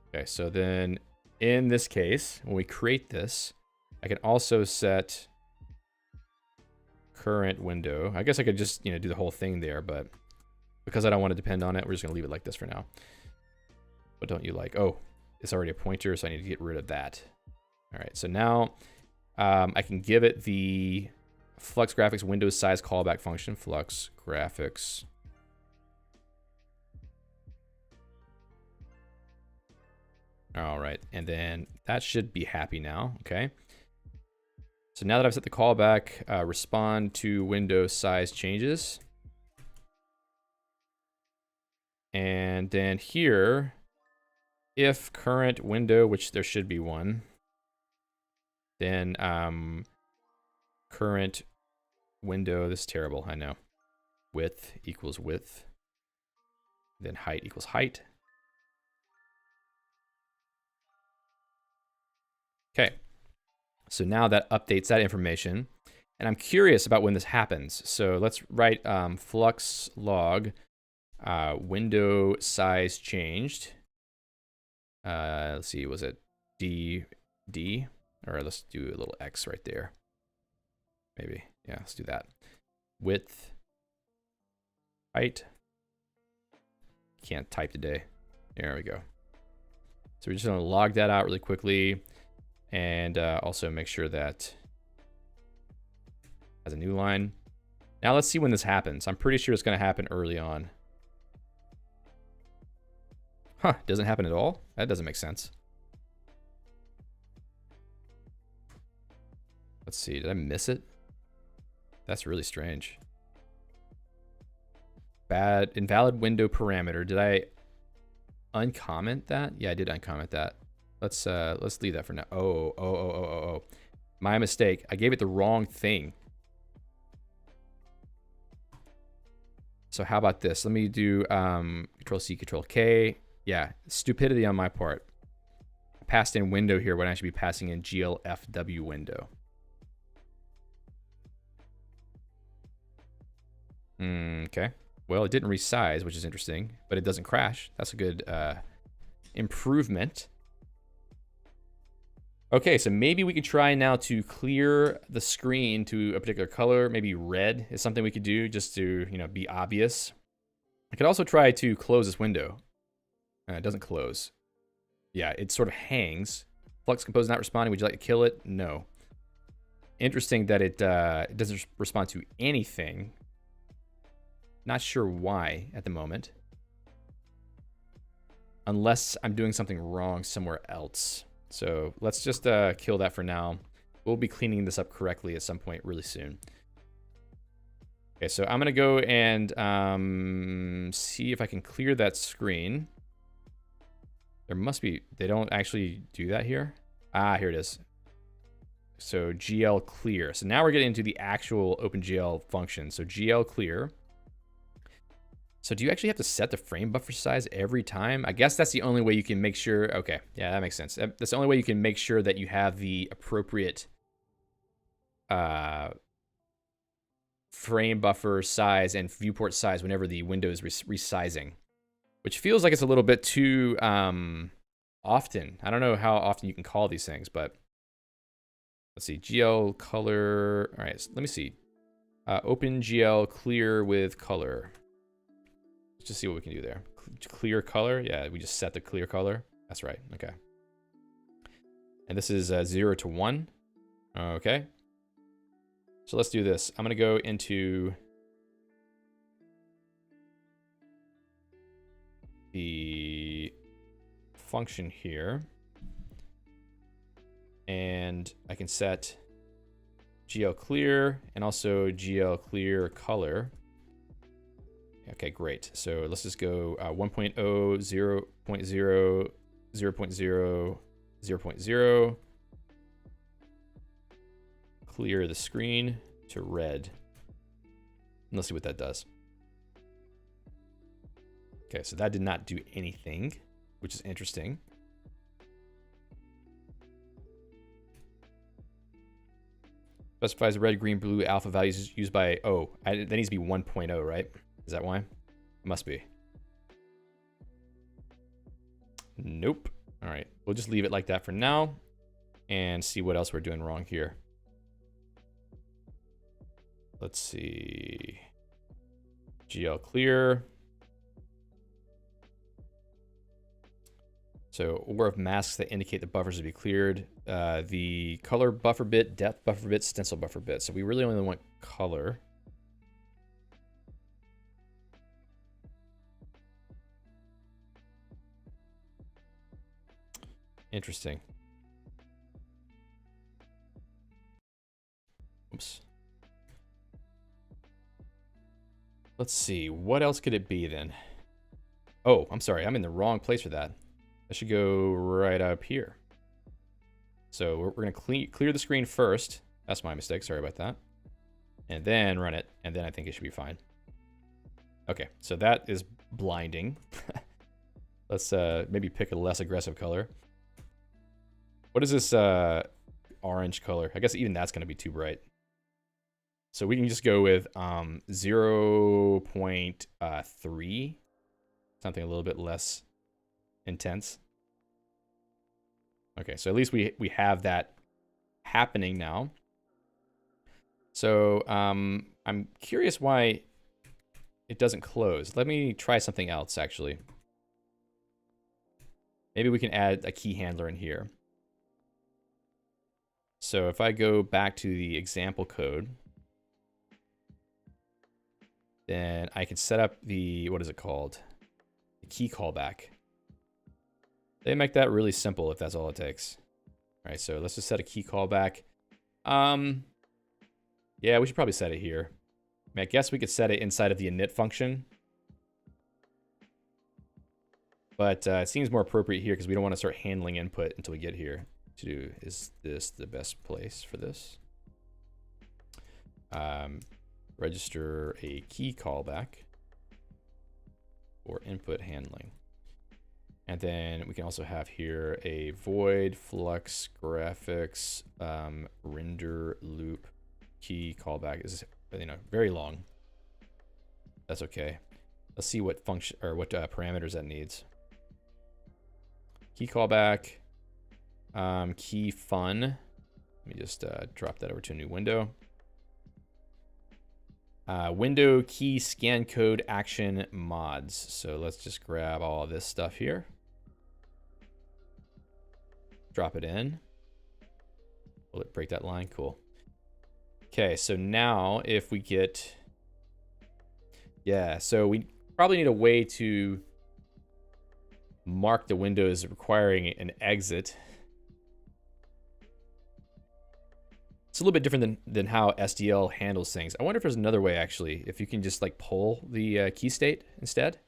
Okay, so then in this case, when we create this, I can also set current window. I guess I could just, you know, do the whole thing there, but because I don't want to depend on it, we're just gonna leave it like this for now. What don't you like? Oh, it's already a pointer, so I need to get rid of that. All right, so now I can give it the flux graphics window size callback function, flux graphics. All right, and then that should be happy now, okay? So now that I've set the callback, respond to window size changes. And then here, if current window, which there should be one, then current window, this is terrible, I know. Width equals width. Then height equals height. Okay, so now that updates that information. And I'm curious about when this happens. So let's write flux log window size changed. Let's see, was it D? Or let's do a little X right there. Maybe, yeah, let's do that. Width, height. Can't type today. There we go. So we're just gonna log that out really quickly, and also make sure that has a new line. Now let's see when this happens. I'm pretty sure it's gonna happen early on. Huh, doesn't happen at all? That doesn't make sense. Let's see, did I miss it? That's really strange. Bad, invalid window parameter. Did I uncomment that? Yeah, I did uncomment that. Let's leave that for now. Oh. My mistake. I gave it the wrong thing. So how about this? Let me do Control C, Control K. Yeah, stupidity on my part. I passed in window here when I should be passing in Glfw window. Okay. Well, it didn't resize, which is interesting, but it doesn't crash. That's a good improvement. Okay, so maybe we could try now to clear the screen to a particular color. Maybe red is something we could do just to, you know, be obvious. I could also try to close this window. It doesn't close. Yeah, it sort of hangs. Flux-compose not responding. Would you like to kill it? No. Interesting that it doesn't respond to anything. Not sure why at the moment. Unless I'm doing something wrong somewhere else. So let's just kill that for now. We'll be cleaning this up correctly at some point really soon. Okay, so I'm gonna go and see if I can clear that screen. There must be, they don't actually do that here. Ah, here it is. So GL clear. So now we're getting into the actual OpenGL function. So GL clear. So do you actually have to set the frame buffer size every time? I guess that's the only way you can make sure. Okay, yeah, that makes sense. That's the only way you can make sure that you have the appropriate frame buffer size and viewport size whenever the window is resizing, which feels like it's a little bit too often. I don't know how often you can call these things, but let's see. GL color. All right, so let me see. OpenGL clear with color. Let's just see what we can do there. Clear color. Yeah, we just set the clear color. That's right. Okay. And this is 0 to 1. Okay. So let's do this. I'm going to go into the function here. And I can set GL clear and also GL clear color. Okay, great. So let's just go 1.0, 0.0, 0.0, 0.0. Clear the screen to red. And let's see what that does. Okay, so that did not do anything, which is interesting. Specifies red, green, blue alpha values used by, that needs to be 1.0, right? Is that why? It must be. Nope. All right, we'll just leave it like that for now and see what else we're doing wrong here. Let's see. GL clear. So order of masks that indicate the buffers to be cleared. The color buffer bit, depth buffer bit, stencil buffer bit. So we really only want color. Interesting. Oops. Let's see. What else could it be then? Oh, I'm sorry. I'm in the wrong place for that. I should go right up here. So we're going to clear the screen first. That's my mistake. Sorry about that. And then run it. And then I think it should be fine. Okay, so that is blinding. Let's maybe pick a less aggressive color. What is this orange color? I guess even that's going to be too bright. So we can just go with 0.3. Something a little bit less intense. Okay, so at least we have that happening now. So I'm curious why it doesn't close. Let me try something else, actually. Maybe we can add a key handler in here. So if I go back to the example code, then I can set up the, what is it called? The key callback. They make that really simple if that's all it takes. All right, so let's just set a key callback. Yeah, we should probably set it here. I mean, I guess we could set it inside of the init function. But it seems more appropriate here because we don't want to start handling input until we get here. Is this the best place for this? Register a key callback for input handling. And then we can also have here a void flux graphics render loop key callback. Is very long. That's okay. Let's see what function or what parameters that needs. Key callback, key fun. Let me just drop that over to a new window. Window key scan code action mods. So let's just grab all of this stuff here. Drop it in. Will it break that line? Cool. Okay, so now if we get... Yeah, so we probably need a way to mark the windows requiring an exit. It's a little bit different than how SDL handles things. I wonder if there's another way, actually, if you can just like pull the key state instead.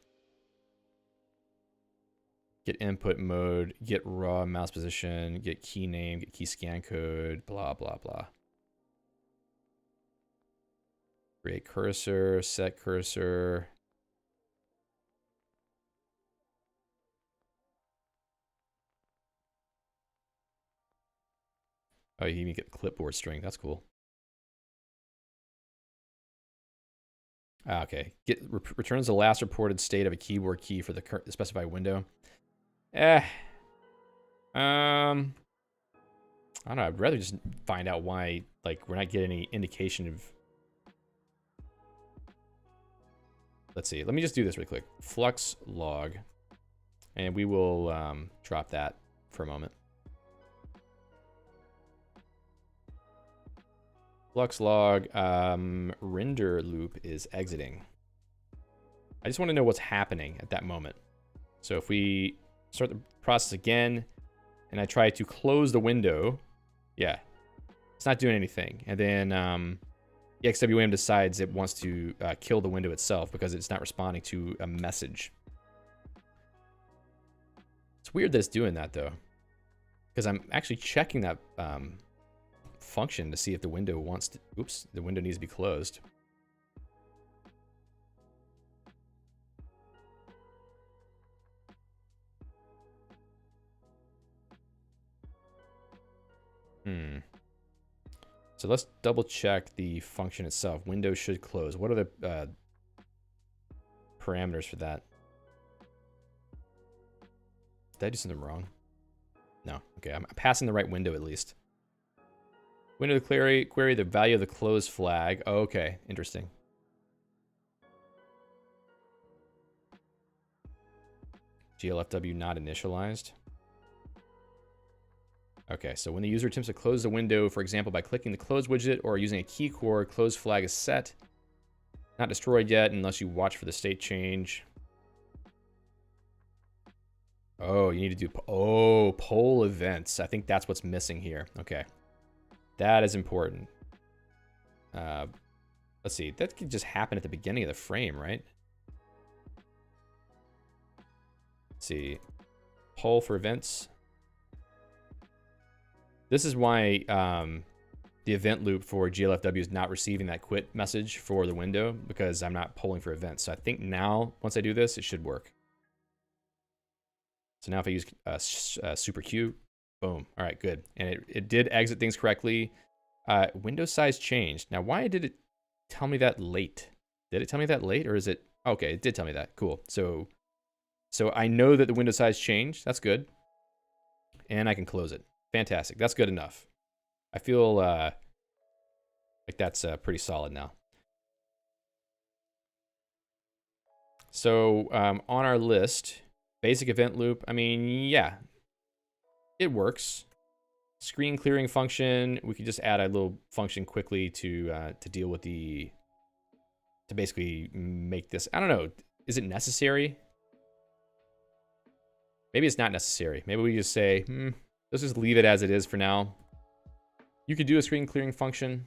Get input mode, get raw mouse position, get key name, get key scan code, blah, blah, blah. Create cursor, set cursor. Oh, you even get clipboard string. That's cool. Okay. Returns the last reported state of a keyboard key for the specified window. I don't know. I'd rather just find out why, like, we're not getting any indication of. Let's see. Let me just do this really quick. Flux log, and we will drop that for a moment. Flux log render loop is exiting. I just want to know what's happening at that moment. So if we start the process again and I try to close the window, yeah, it's not doing anything. And then the XWM decides it wants to kill the window itself because it's not responding to a message. It's weird that it's doing that though, because I'm actually checking that function to see if the window wants to, oops, the window needs to be closed. So let's double check the function itself. Window should close. What are the parameters for that? Did I do something wrong? No. Okay, I'm passing the right window at least. Window of the query, the value of the close flag. Oh, okay, interesting. Glfw not initialized. Okay, so when the user attempts to close the window, for example, by clicking the close widget or using a key core, close flag is set. Not destroyed yet unless you watch for the state change. Oh, you need to do, poll events. I think that's what's missing here. Okay. That is important. Let's see. That could just happen at the beginning of the frame, right? Let's see. Poll for events. This is why the event loop for Glfw is not receiving that quit message for the window, because I'm not polling for events. So I think now, once I do this, it should work. So now if I use super Q, boom. All right, good. And it did exit things correctly. Window size changed. Now, why did it tell me that late? Did it tell me that late, or is it? Okay, it did tell me that. Cool. So I know that the window size changed. That's good. And I can close it. Fantastic. That's good enough. I feel like that's pretty solid now. So on our list, basic event loop, I mean, yeah, it works. Screen clearing function, we could just add a little function quickly to deal with to basically make this, I don't know, is it necessary? Maybe it's not necessary. Maybe we just say, let's just leave it as it is for now. You could do a screen clearing function,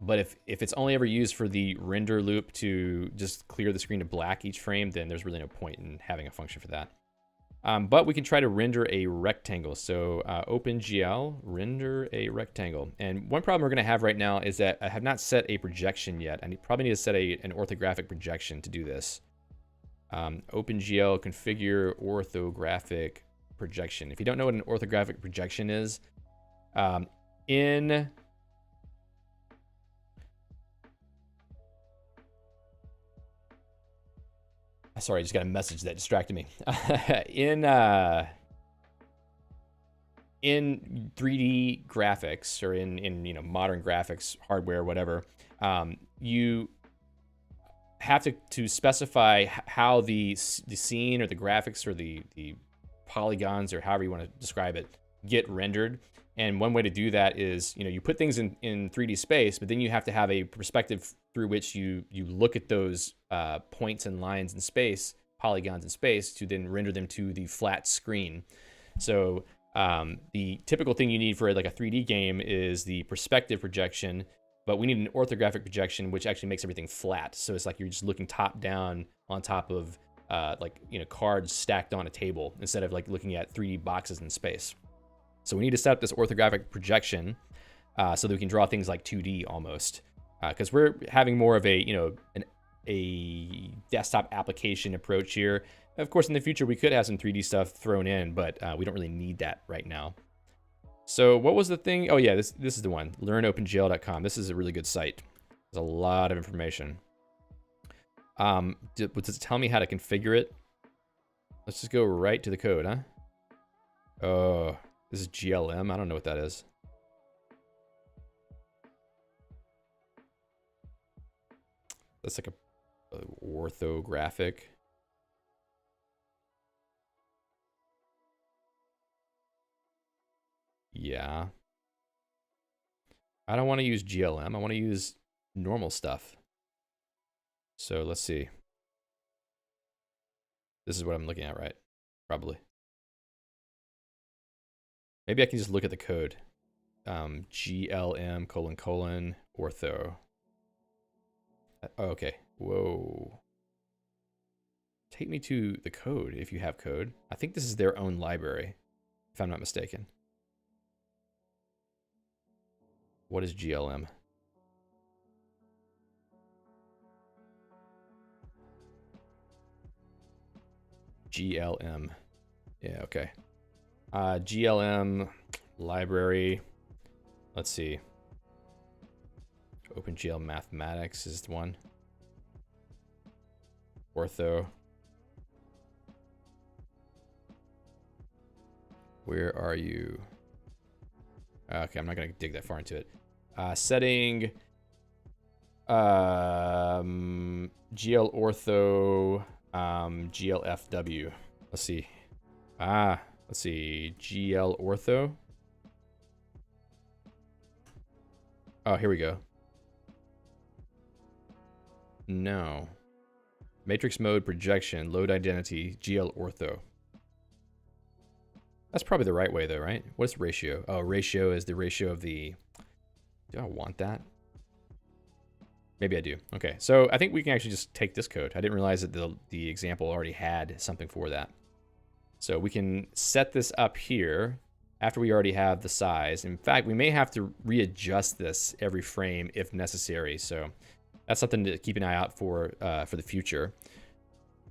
but if it's only ever used for the render loop to just clear the screen to black each frame, then there's really no point in having a function for that. But we can try to render a rectangle. So Opengl, render a rectangle. And one problem we're going to have right now is that I have not set a projection yet. I probably need to set an orthographic projection to do this. Opengl, configure orthographic projection. If you don't know what an orthographic projection is, sorry, I just got a message that distracted me. In 3D graphics, or in modern graphics, hardware, whatever, you have to specify how the scene or the graphics or the polygons, or however you want to describe it, get rendered. And one way to do that is, you put things in 3D space, but then you have to have a perspective through which you look at those points and lines in space, polygons in space, to then render them to the flat screen. So the typical thing you need for like a 3D game is the perspective projection, but we need an orthographic projection, which actually makes everything flat. So it's like you're just looking top down on top of cards stacked on a table, instead of like looking at 3D boxes in space. So we need to set up this orthographic projection so that we can draw things like 2D almost, because we're having more of a a desktop application approach here. Of course, in the future we could have some 3D stuff thrown in, but we don't really need that right now. So what was the thing? Oh yeah, this is the one. LearnOpenGL.com. This is a really good site. There's a lot of information. Does it tell me how to configure it? Let's just go right to the code, huh? Oh. This is GLM. I don't know what that is. That's like a orthographic. Yeah. I don't want to use GLM. I want to use normal stuff. So let's see. This is what I'm looking at, right? Probably. Maybe I can just look at the code. GLM : ortho. Oh, okay. Whoa. Take me to the code if you have code. I think this is their own library, if I'm not mistaken. What is GLM? GLM. Yeah, okay. GLM, library. Let's see. OpenGL Mathematics is the one. Ortho. Where are you? Okay, I'm not gonna dig that far into it. Setting GL Ortho Glfw. Let's see. Let's see. GL Ortho. Oh, here we go. No. Matrix mode projection, load identity, GL Ortho. That's probably the right way though, right? What's ratio? Oh, ratio is the ratio of the... Do I want that? Maybe I do. Okay, so I think we can actually just take this code. I didn't realize that the example already had something for that. So we can set this up here after we already have the size. In fact, we may have to readjust this every frame if necessary. So that's something to keep an eye out for the future.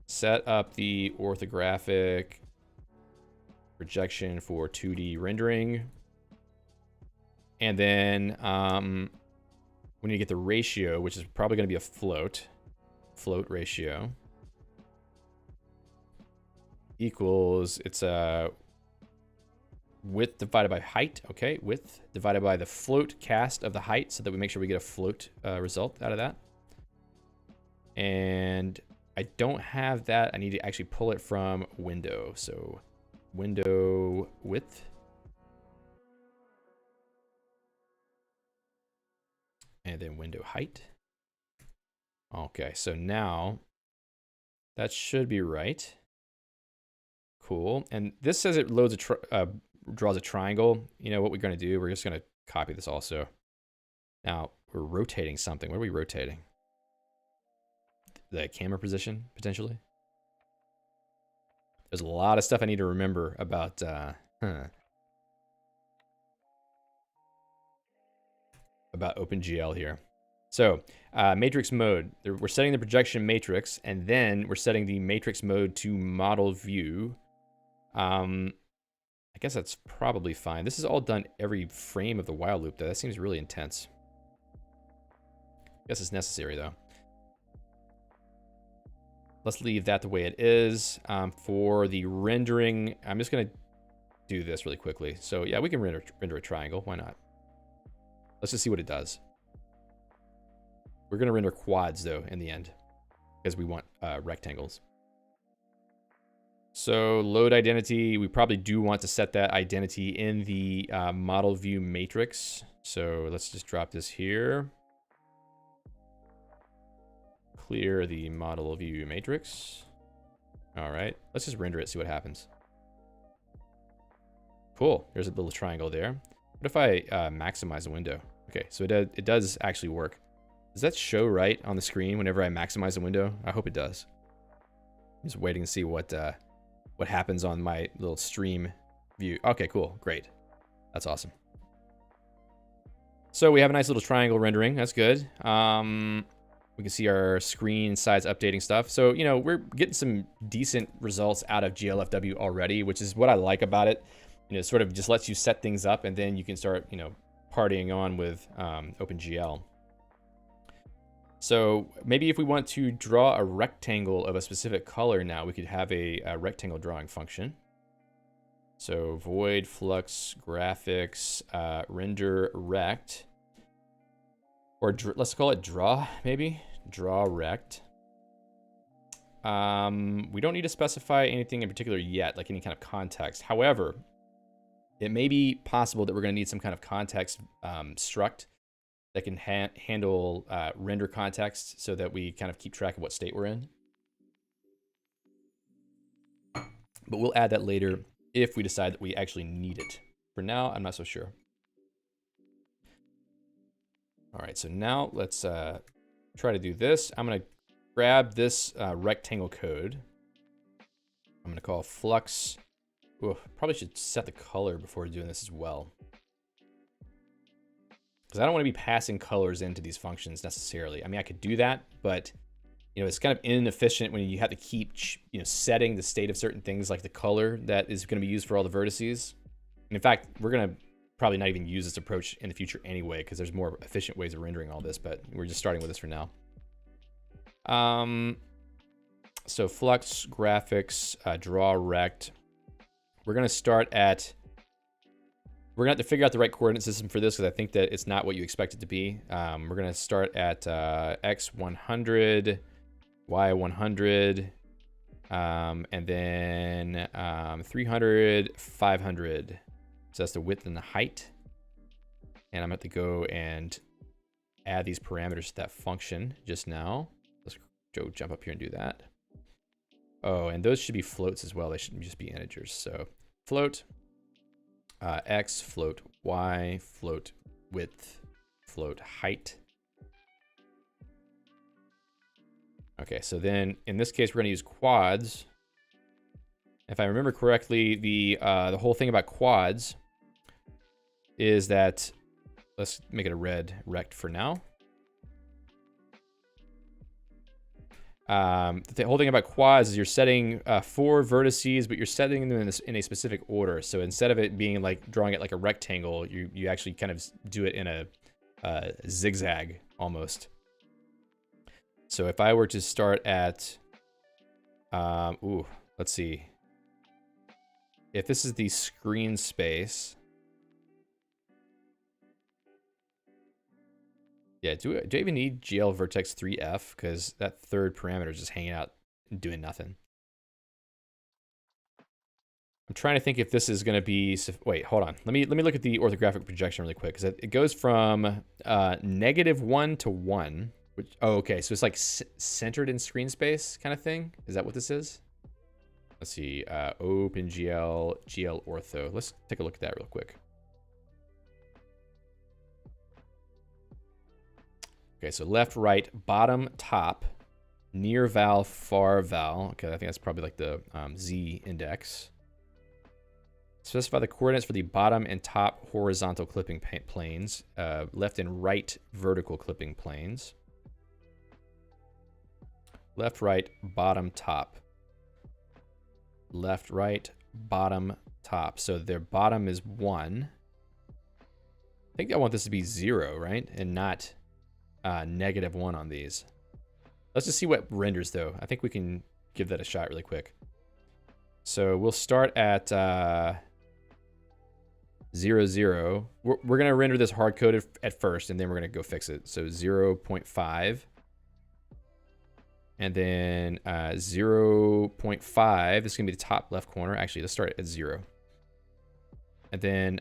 Set up the orthographic projection for 2D rendering. And then we need to get the ratio, which is probably going to be a float ratio. Equals, it's width divided by height. Okay, width divided by the float cast of the height, so that we make sure we get a float result out of that. And I don't have that. I need to actually pull it from window. So window width. And then window height. Okay, so now that should be right. Cool. And this says it loads draws a triangle. You know what we're going to do? We're just going to copy this also. Now we're rotating something. What are we rotating? The camera position, potentially. There's a lot of stuff I need to remember about about OpenGL here. So matrix mode, we're setting the projection matrix, and then we're setting the matrix mode to model view. I guess that's probably fine. This is all done every frame of the while loop, though. That seems really intense. I guess it's necessary, though. Let's leave that the way it is. For the rendering, I'm just going to do this really quickly. So yeah, we can render a triangle. Why not? Let's just see what it does. We're going to render quads, though, in the end, because we want rectangles. So load identity, we probably do want to set that identity in the model view matrix. So let's just drop this here. Clear the model view matrix. All right, let's just render it, see what happens. Cool, there's a little triangle there. What if I maximize the window? Okay, so it does actually work. Does that show right on the screen whenever I maximize the window? I hope it does. I'm just waiting to see what happens on my little stream view. Okay, cool, great. That's awesome. So we have a nice little triangle rendering. That's good. We can see our screen size updating stuff. So, you know, we're getting some decent results out of GLFW already, which is what I like about it. You know, it sort of just lets you set things up, and then you can start, you know, partying on with OpenGL. So maybe if we want to draw a rectangle of a specific color now, we could have a rectangle drawing function. So void flux graphics render rect, or let's call it draw, maybe draw rect. We don't need to specify anything in particular yet, like any kind of context. However, it may be possible that we're going to need some kind of context struct that can handle render context, so that we kind of keep track of what state we're in. But we'll add that later if we decide that we actually need it. For now, I'm not so sure. All right, so now let's try to do this. I'm going to grab this rectangle code. I'm going to call flux. Ooh, probably should set the color before doing this as well, because I don't want to be passing colors into these functions necessarily. I mean, I could do that, but you know, it's kind of inefficient when you have to keep, you know, setting the state of certain things, like the color that is going to be used for all the vertices. And in fact, we're going to probably not even use this approach in the future anyway, because there's more efficient ways of rendering all this, but we're just starting with this for now. So Flux, graphics, draw, rect. We're going to start at, we're going to have to figure out the right coordinate system for this, because I think that it's not what you expect it to be. We're going to start at x 100, y 100, and then 300, 500. So that's the width and the height. And I'm going to have to go and add these parameters to that function just now. Let's go jump up here and do that. Oh, and those should be floats as well. They shouldn't just be integers. So float x, float y, float width, float height. Okay, so then in this case, we're going to use quads. If I remember correctly, the whole thing about quads is that, let's make it a red rect for now. The whole thing about quads is you're setting 4 vertices, but you're setting them in a specific order. So instead of it being like drawing it like a rectangle, you actually kind of do it in a zigzag almost. So if I were to start at, let's see. If this is the screen space, yeah, do I even need GL vertex 3F? Because that third parameter is just hanging out and doing nothing. I'm trying to think if this is going to be, wait, hold on. Let me look at the orthographic projection really quick, because it goes from -1 to 1. Which, oh, okay, so it's like centered in screen space kind of thing. Is that what this is? Let's see, Opengl, GL ortho. Let's take a look at that real quick. Okay, so left, right, bottom, top, near val, far val. Okay, I think that's probably like the Z index. Specify the coordinates for the bottom and top horizontal clipping planes, left and right vertical clipping planes. Left, right, bottom, top. Left, right, bottom, top. So their bottom is 1. I think I want this to be 0, right? And not -1 on these. Let's just see what renders though. I think we can give that a shot really quick. So we'll start at 0, 0. We're gonna render this hard-coded at first, and then we're gonna go fix it. So 0.5. And then 0.5, this is gonna be the top left corner. Actually, let's start at 0. And then,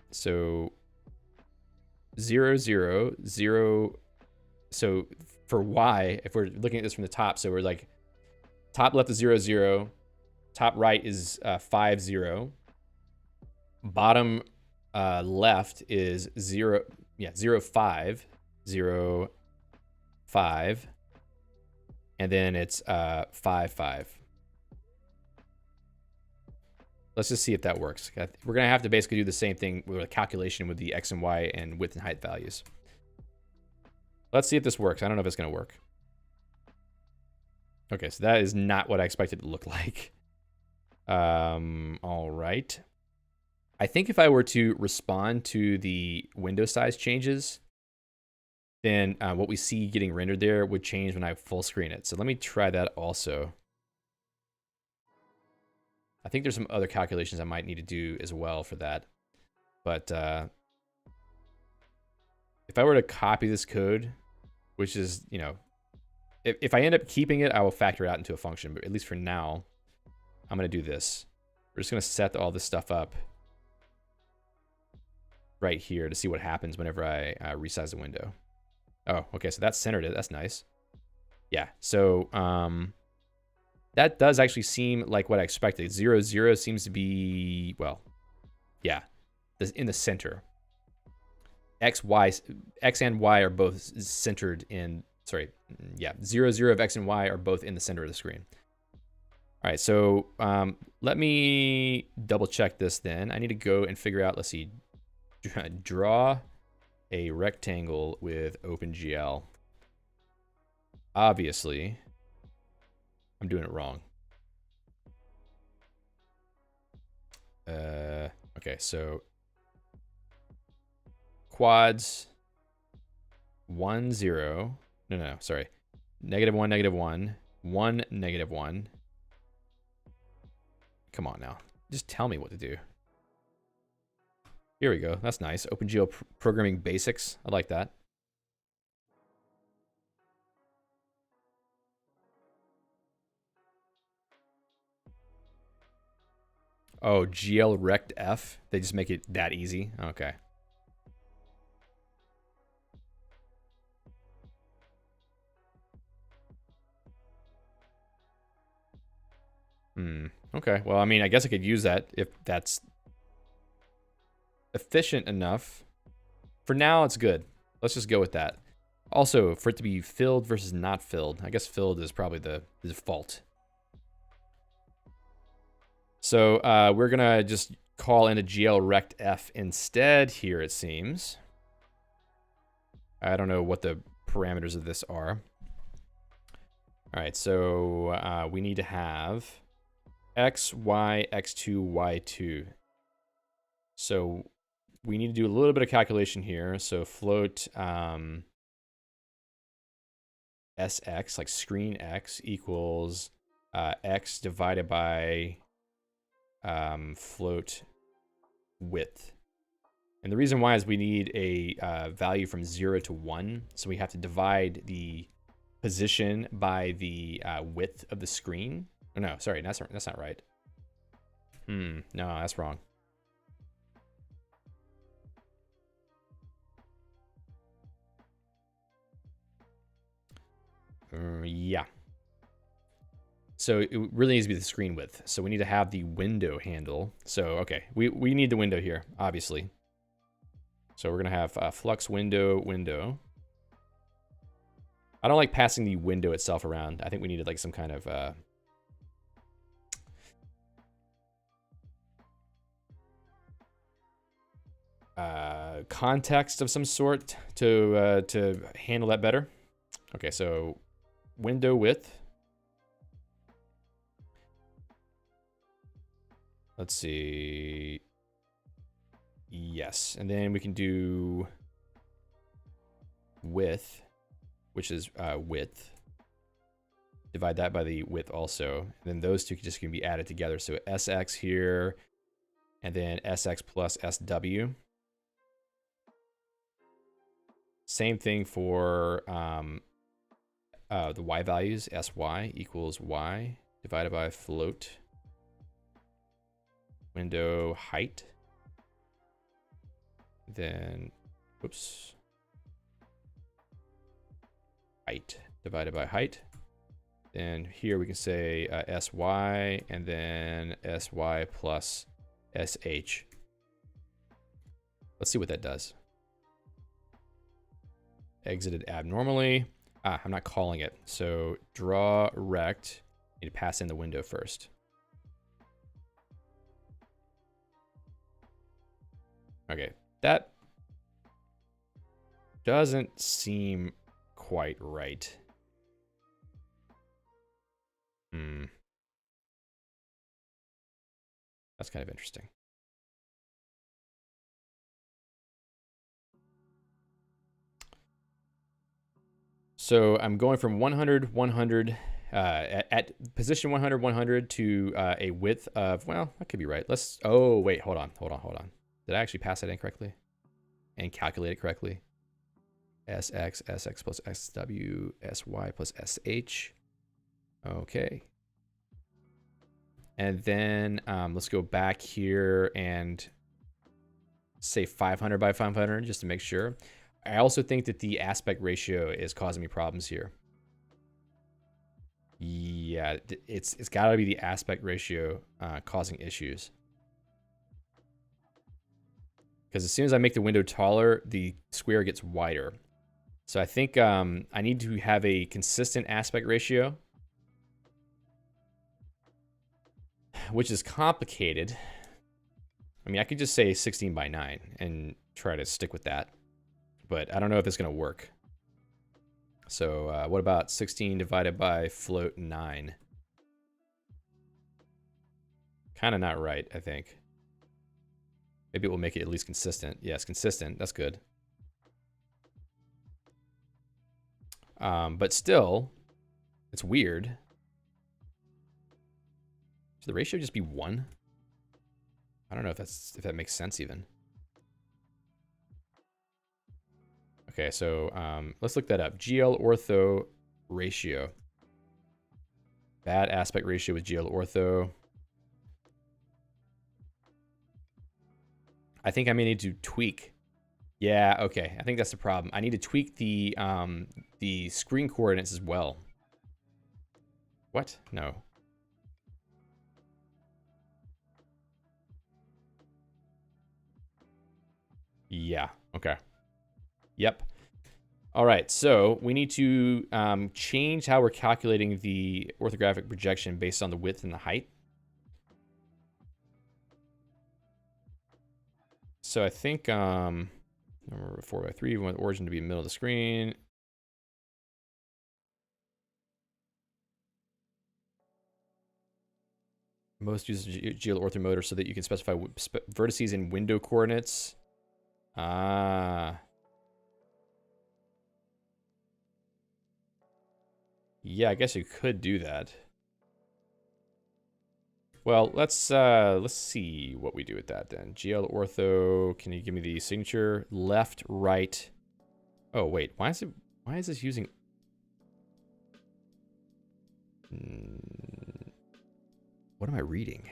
so 0, 0, 0. So for Y, if we're looking at this from the top, so we're like, top left is 0, 0. Top right is 5, 0. Bottom left is 0, 0, 5, 0, 5. And then it's 5, 5. Let's just see if that works. We're going to have to basically do the same thing with a calculation with the X and Y and width and height values. Let's see if this works. I don't know if it's going to work. Okay, so that is not what I expected it to look like. All right. I think if I were to respond to the window size changes, then what we see getting rendered there would change when I full screen it. So let me try that also. I think there's some other calculations I might need to do as well for that. But if I were to copy this code, which is, you know, if I end up keeping it, I will factor it out into a function. But at least for now, I'm going to do this. We're just going to set all this stuff up right here to see what happens whenever I resize the window. Oh, okay, so that centered it. That's nice. Yeah, so that does actually seem like what I expected. 0, 0 seems to be, well, yeah, in the center. X and Y are both centered in, sorry, yeah, 0, 0 of X and Y are both in the center of the screen. All right, so let me double check this then. I need to go and figure out, let's see, draw a rectangle with Opengl. Obviously, I'm doing it wrong. Okay, so quads 1 0. No, sorry. -1 -1 1 -1. Come on now, just tell me what to do. Here we go. That's nice. Opengl programming basics. I like that. Oh, GL Rect F. They just make it that easy. Okay. Okay. Well, I mean, I guess I could use that if that's efficient enough. For now, it's good. Let's just go with that. Also, for it to be filled versus not filled, I guess filled is probably the default. So we're going to just call in a GL Rect F instead here, it seems. I don't know what the parameters of this are. All right, so we need to have x, y, x2, y2. So we need to do a little bit of calculation here. So float sx, like screen x, equals x divided by float width. And the reason why is we need a value from 0 to 1. So we have to divide the position by the width of the screen. Oh, no, sorry, that's not right. No, that's wrong. Yeah. So it really needs to be the screen width. So we need to have the window handle. So, okay, we need the window here, obviously. So we're going to have flux window. I don't like passing the window itself around. I think we needed like some kind of context of some sort to handle that better. Okay, so window width. Let's see. Yes, and then we can do width, which is width. Divide that by the width also. And then those two just can be added together. So SX here, and then SX plus SW. Same thing for the Y values. SY equals Y divided by float window height. Then, whoops, height divided by height. Then here we can say SY and then SY plus SH. Let's see what that does. Exited abnormally. I'm not calling it. So draw rect. Need to pass in the window first. Okay, that doesn't seem quite right. That's kind of interesting. So I'm going from 100, 100, at position 100, 100 to a width of, well, that could be right. Let's, oh, wait, hold on. Did I actually pass that in correctly and calculate it correctly? SX, SX plus SW, SY plus SH. Okay. And then let's go back here and say 500 by 500 just to make sure. I also think that the aspect ratio is causing me problems here. Yeah, it's got to be the aspect ratio causing issues. Because as soon as I make the window taller, the square gets wider. So I think I need to have a consistent aspect ratio, which is complicated. I mean, I could just say 16 by 9 and try to stick with that. But I don't know if it's going to work. So what about 16 divided by float 9? Kind of not right, I think. Maybe it will make it at least consistent. Yes, consistent. That's good. But still, it's weird. Should the ratio just be 1? I don't know if that makes sense even. Okay, so let's look that up. GL ortho ratio. Bad aspect ratio with GL ortho. I think I may need to tweak. Yeah, okay. I think that's the problem. I need to tweak the screen coordinates as well. What? No. Yeah, okay. Yep. All right, so we need to change how we're calculating the orthographic projection based on the width and the height. So I think number 4x3, we want the origin to be in the middle of the screen. Most use GL orthomotor so that you can specify vertices in window coordinates. Ah. Yeah, I guess you could do that. Well, let's see what we do with that then. GL ortho, can you give me the signature? Left, right. Oh, wait, why is this using... What am I reading?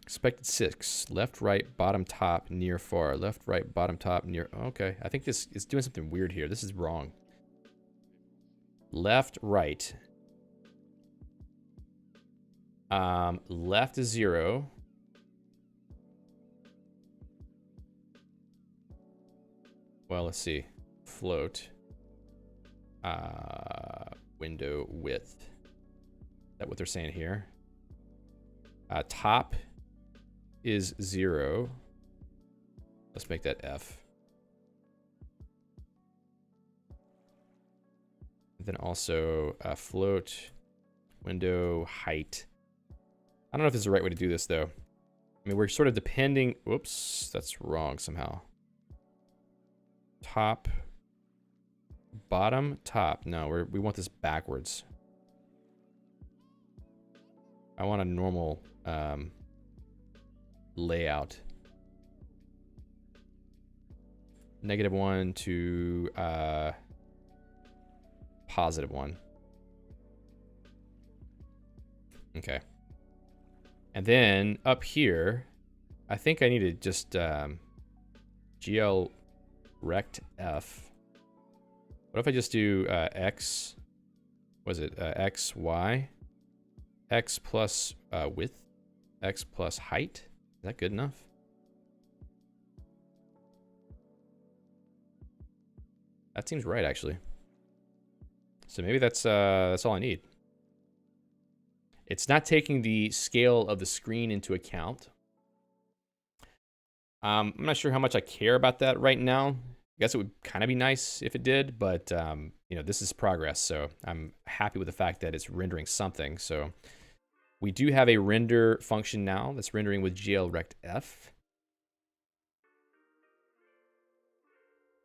Expected 6. Left, right, bottom, top, near, far. Left, right, bottom, top, near. Okay, I think this is doing something weird here. This is wrong. Left, right. Left is 0. Well, let's see. Float. Window width. Is that what they're saying here? Top is 0. Let's make that F. And then also float window height. I don't know if this is the right way to do this though. I mean, we're sort of depending. Whoops, that's wrong somehow. Top, bottom, top. No, we want this backwards. I want a normal layout. -1 to +1. Okay. And then up here, I think I need to just GL Rect F. What if I just do X? Was it X, Y? X plus width? X plus height? Is that good enough? That seems right, actually. So maybe that's all I need. It's not taking the scale of the screen into account. I'm not sure how much I care about that right now. I guess it would kind of be nice if it did, but you know, this is progress, so I'm happy with the fact that it's rendering something. So we do have a render function now that's rendering with GL Rect F.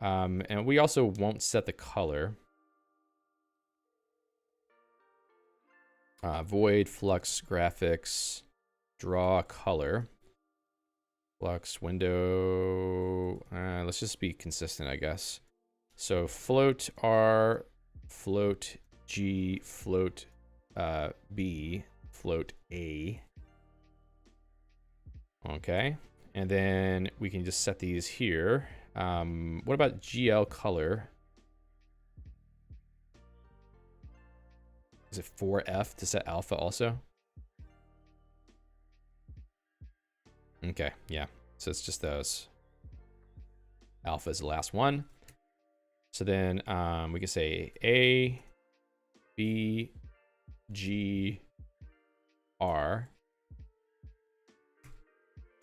And we also won't set the color. Void, flux, graphics, draw, color. Flux, window, let's just be consistent, I guess. So float R, float G, float B, float A. Okay, and then we can just set these here. What about GL color? Is it 4F to set alpha also? Okay, yeah. So it's just those. Alpha is the last one. So then we can say A, B, G, R.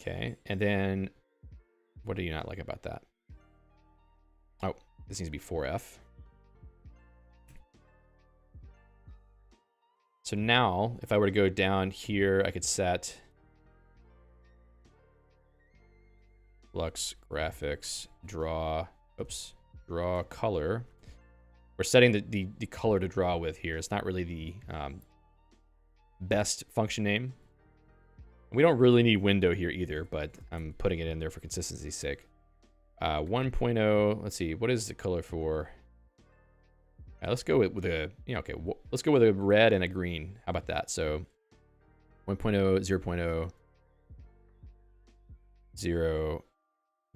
Okay, and then what do you not like about that? Oh, this needs to be 4F. So now, if I were to go down here, I could set flux, graphics, draw, oops, draw color. We're setting the color to draw with here. It's not really the best function name. We don't really need window here either, but I'm putting it in there for consistency's sake. 1.0, let's see, what is the color for? Let's go with a, okay, let's go with a red and a green. How about that? So 1.0, 0.0, 0,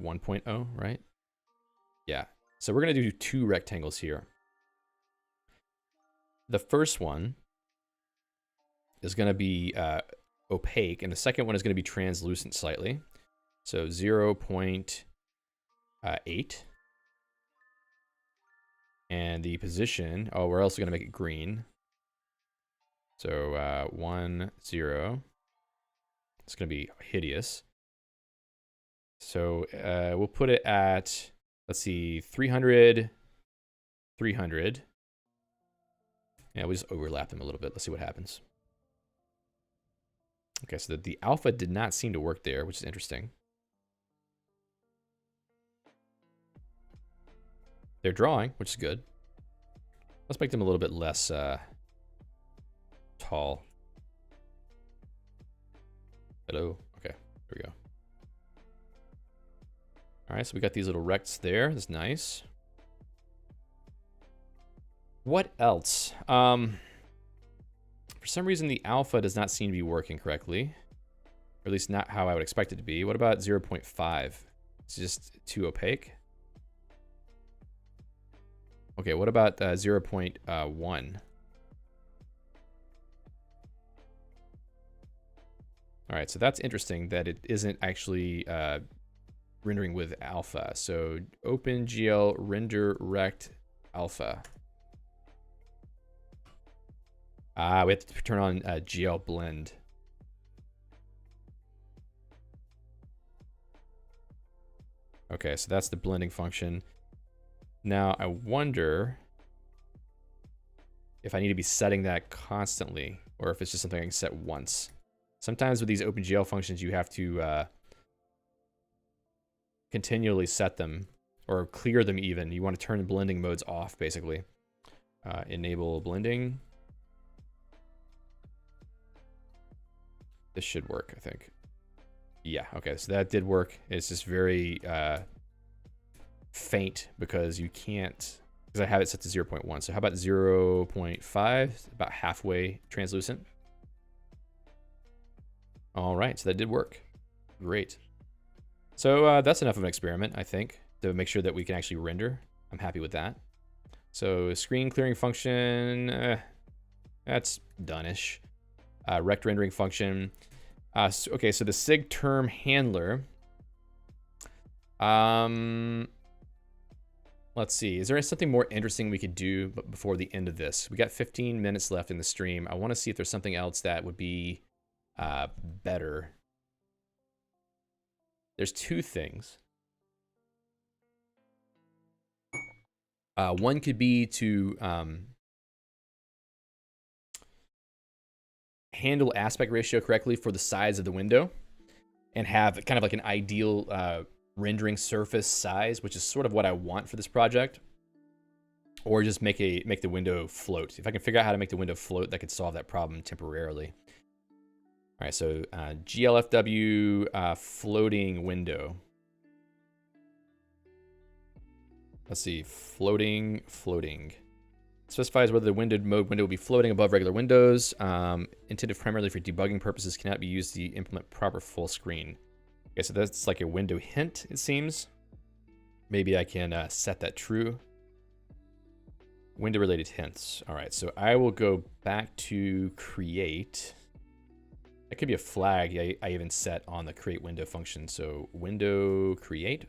1.0, right? Yeah. So we're going to do 2 rectangles here. The first one is going to be opaque, and the second one is going to be translucent slightly. So 0.8. And the position, oh, we're also going to make it green. So 1, 0. It's going to be hideous. So we'll put it at, let's see, 300, 300. Yeah, we'll just overlap them a little bit. Let's see what happens. Okay, so the alpha did not seem to work there, which is interesting. They're drawing, which is good. Let's make them a little bit less tall. Hello. Okay, there we go. All right, so we got these little rects there. That's nice. What else? For some reason, the alpha does not seem to be working correctly. Or at least not how I would expect it to be. What about 0.5? It's just too opaque. Okay, what about 0.1? All right, so that's interesting that it isn't actually rendering with alpha. So Opengl render rect alpha. We have to turn on GL blend. Okay, so that's the blending function. Now I wonder if I need to be setting that constantly, or if it's just something I can set once. Sometimes with these OpenGL functions, you have to continually set them, or clear them even. You want to turn blending modes off, basically. Enable blending. This should work, I think. Yeah, okay, so that did work. It's just very faint because you can't, because I have it set to 0.1. So how about 0.5? About halfway translucent. All right, so that did work. Great. So that's enough of an experiment, I think, to make sure that we can actually render. I'm happy with that. So screen clearing function, that's done-ish. Rect rendering function. Okay, so the sig term handler. Let's see. Is there something more interesting we could do before the end of this? We got 15 minutes left in the stream. I want to see if there's something else that would be better. There's 2 things. One could be to handle aspect ratio correctly for the size of the window and have kind of like an ideal rendering surface size, which is sort of what I want for this project. Or just make the window float. If I can figure out how to make the window float, that could solve that problem temporarily. All right, so GLFW floating window. Let's see, floating. Specifies whether the windowed mode window will be floating above regular windows. Intended primarily for debugging purposes, cannot be used to implement proper full screen. Okay, so that's like a window hint, it seems. Maybe I can set that true. Window related hints. All right, so I will go back to create. That could be a flag I even set on the create window function. So window create.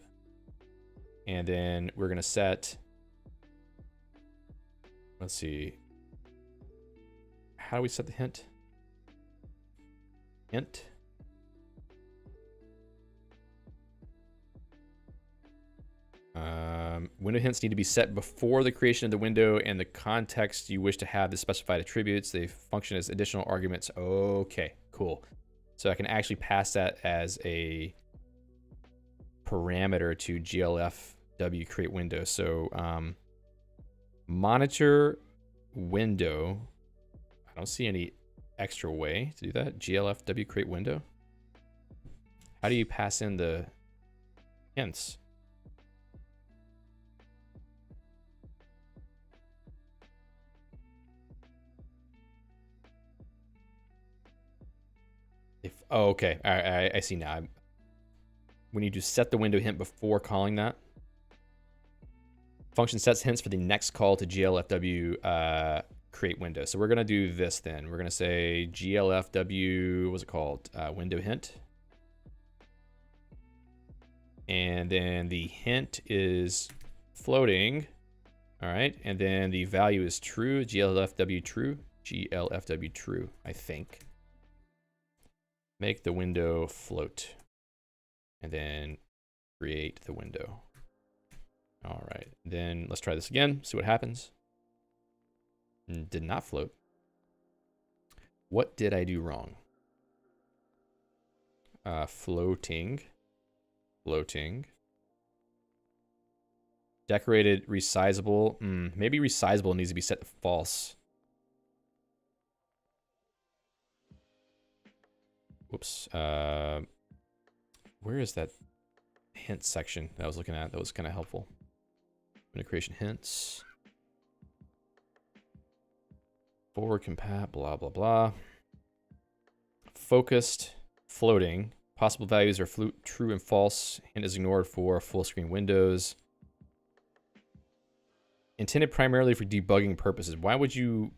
And then we're gonna set, let's see. How do we set the hint? Hint. Window hints need to be set before the creation of the window and the context you wish to have the specified attributes. They function as additional arguments. Okay, cool. So I can actually pass that as a parameter to GLF glfw create window. So monitor window. I don't see any extra way to do that. glfw create window. How do you pass in the hints? Oh, okay. I see now. We need to set the window hint before calling that. Function sets hints for the next call to glfw create window. So we're going to do this then. We're going to say glfw, what's it called? Window hint. And then the hint is floating. All right. And then the value is true. glfw true. glfw true, I think. Make the window float. And then create the window. All right. Then let's try this again. See what happens. Did not float. What did I do wrong? Floating. Floating. Decorated resizable. Maybe resizable needs to be set to false. Whoops. Where is that hint section that I was looking at? That was kind of helpful. Window creation hints. Forward compat, blah, blah, blah. Focused, floating. Possible values are true and false. Hint is ignored for full screen windows. Intended primarily for debugging purposes. Why would you...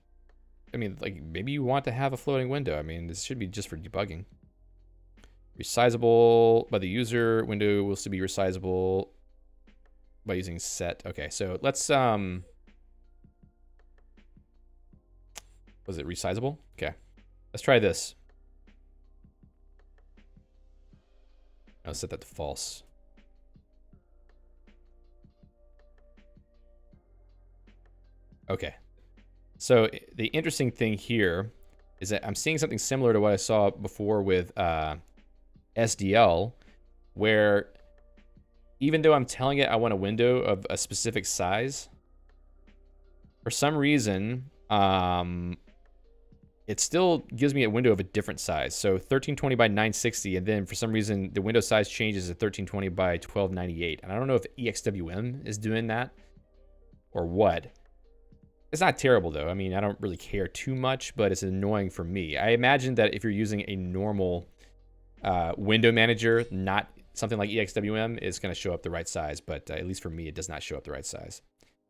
I mean, like, maybe you want to have a floating window. I mean, this should be just for debugging. Resizable by the user. Window will still be resizable by using set. Okay, so let's... Was it resizable? Okay. Let's try this. I'll set that to false. Okay. So the interesting thing here is that I'm seeing something similar to what I saw before with SDL, where even though I'm telling it I want a window of a specific size, for some reason, it still gives me a window of a different size. So 1320 by 960, and then for some reason the window size changes to 1320 by 1298. And I don't know if EXWM is doing that or what. It's not terrible though. I mean, I don't really care too much, but it's annoying for me. I imagine that if you're using a normal window manager, not something like EXWM, is going to show up the right size. But at least for me, it does not show up the right size.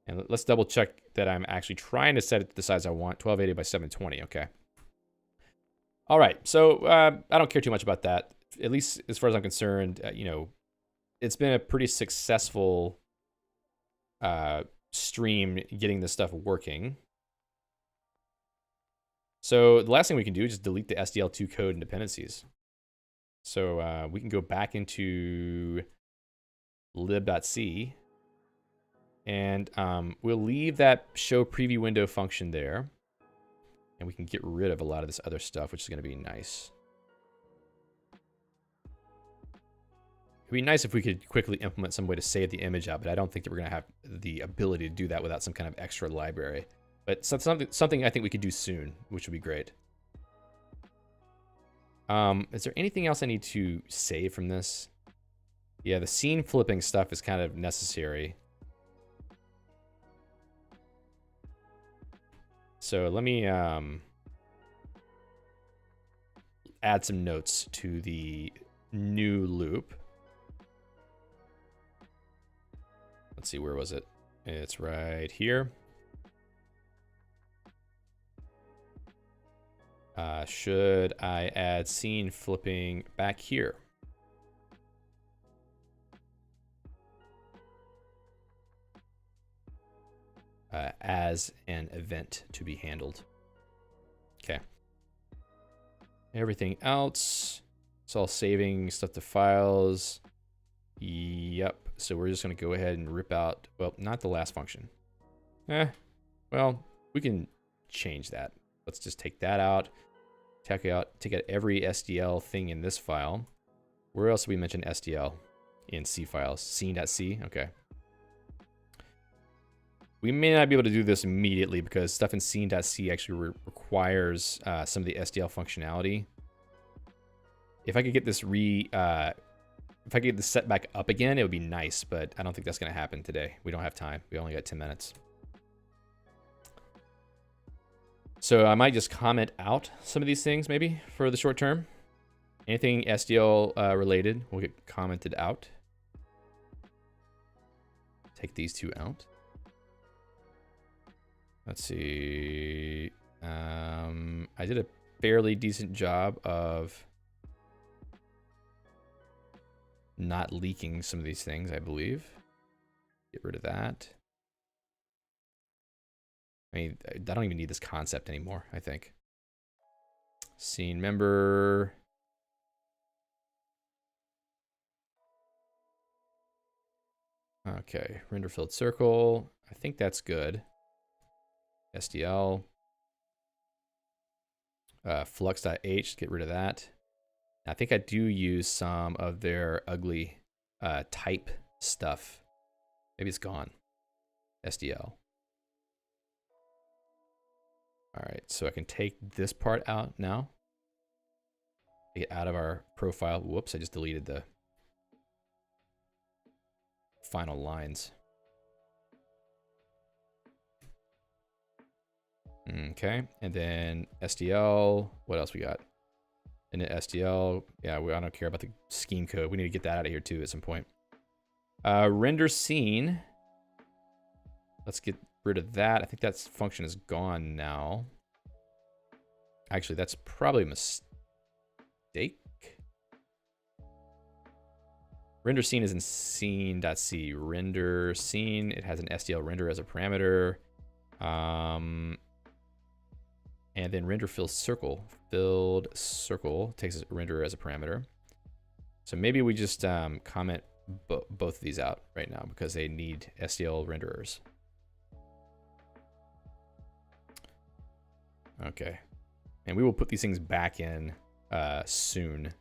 And let's double check that I'm actually trying to set it to the size I want, 1280 by 720. Okay. All right. So I don't care too much about that. At least as far as I'm concerned, you know, it's been a pretty successful stream getting this stuff working. So the last thing we can do is just delete the SDL2 code and dependencies. So we can go back into lib.c, and we'll leave that show preview window function there, and we can get rid of a lot of this other stuff, which is going to be nice. It'd be nice if we could quickly implement some way to save the image out, but I don't think that we're going to have the ability to do that without some kind of extra library. But something I think we could do soon, which would be great. Is there anything else I need to save from this? Yeah, the scene flipping stuff is kind of necessary. So let me add some notes to the new loop. Let's see, where was it? It's right here. Should I add scene flipping back here? As an event to be handled. Okay. Everything else, it's all saving stuff to files. Yep. So we're just going to go ahead and rip out, well, not the last function. Well, we can change that. Let's just take that out. Take out every SDL thing in this file. Where else do we mention SDL in C files? Scene.c. Okay. We may not be able to do this immediately because stuff in scene.c actually requires some of the SDL functionality. If I could get this if I could get the set back up again, it would be nice, but I don't think that's going to happen today. We don't have time. We only got 10 minutes. So I might just comment out some of these things maybe for the short term. Anything SDL related will get commented out. Take these two out. Let's see. I did a fairly decent job of not leaking some of these things, I believe. Get rid of that. I mean, I don't even need this concept anymore, I think. Scene member. Okay, render filled circle. I think that's good. SDL. Flux.h, get rid of that. I think I do use some of their ugly type stuff. Maybe it's gone. SDL. All right, so I can take this part out now. Get out of our profile. Whoops, I just deleted the final lines. Okay, and then SDL. What else we got? Init SDL. Yeah, I don't care about the scheme code. We need to get that out of here too at some point. Render scene. Let's get rid of that. I think that function is gone now. Actually, that's probably a mistake. Render scene is in scene.c. Render scene. It has an SDL render as a parameter. And then render filled circle. Filled circle takes a render as a parameter. So maybe we just comment both of these out right now because they need SDL renderers. Okay. And we will put these things back in soon.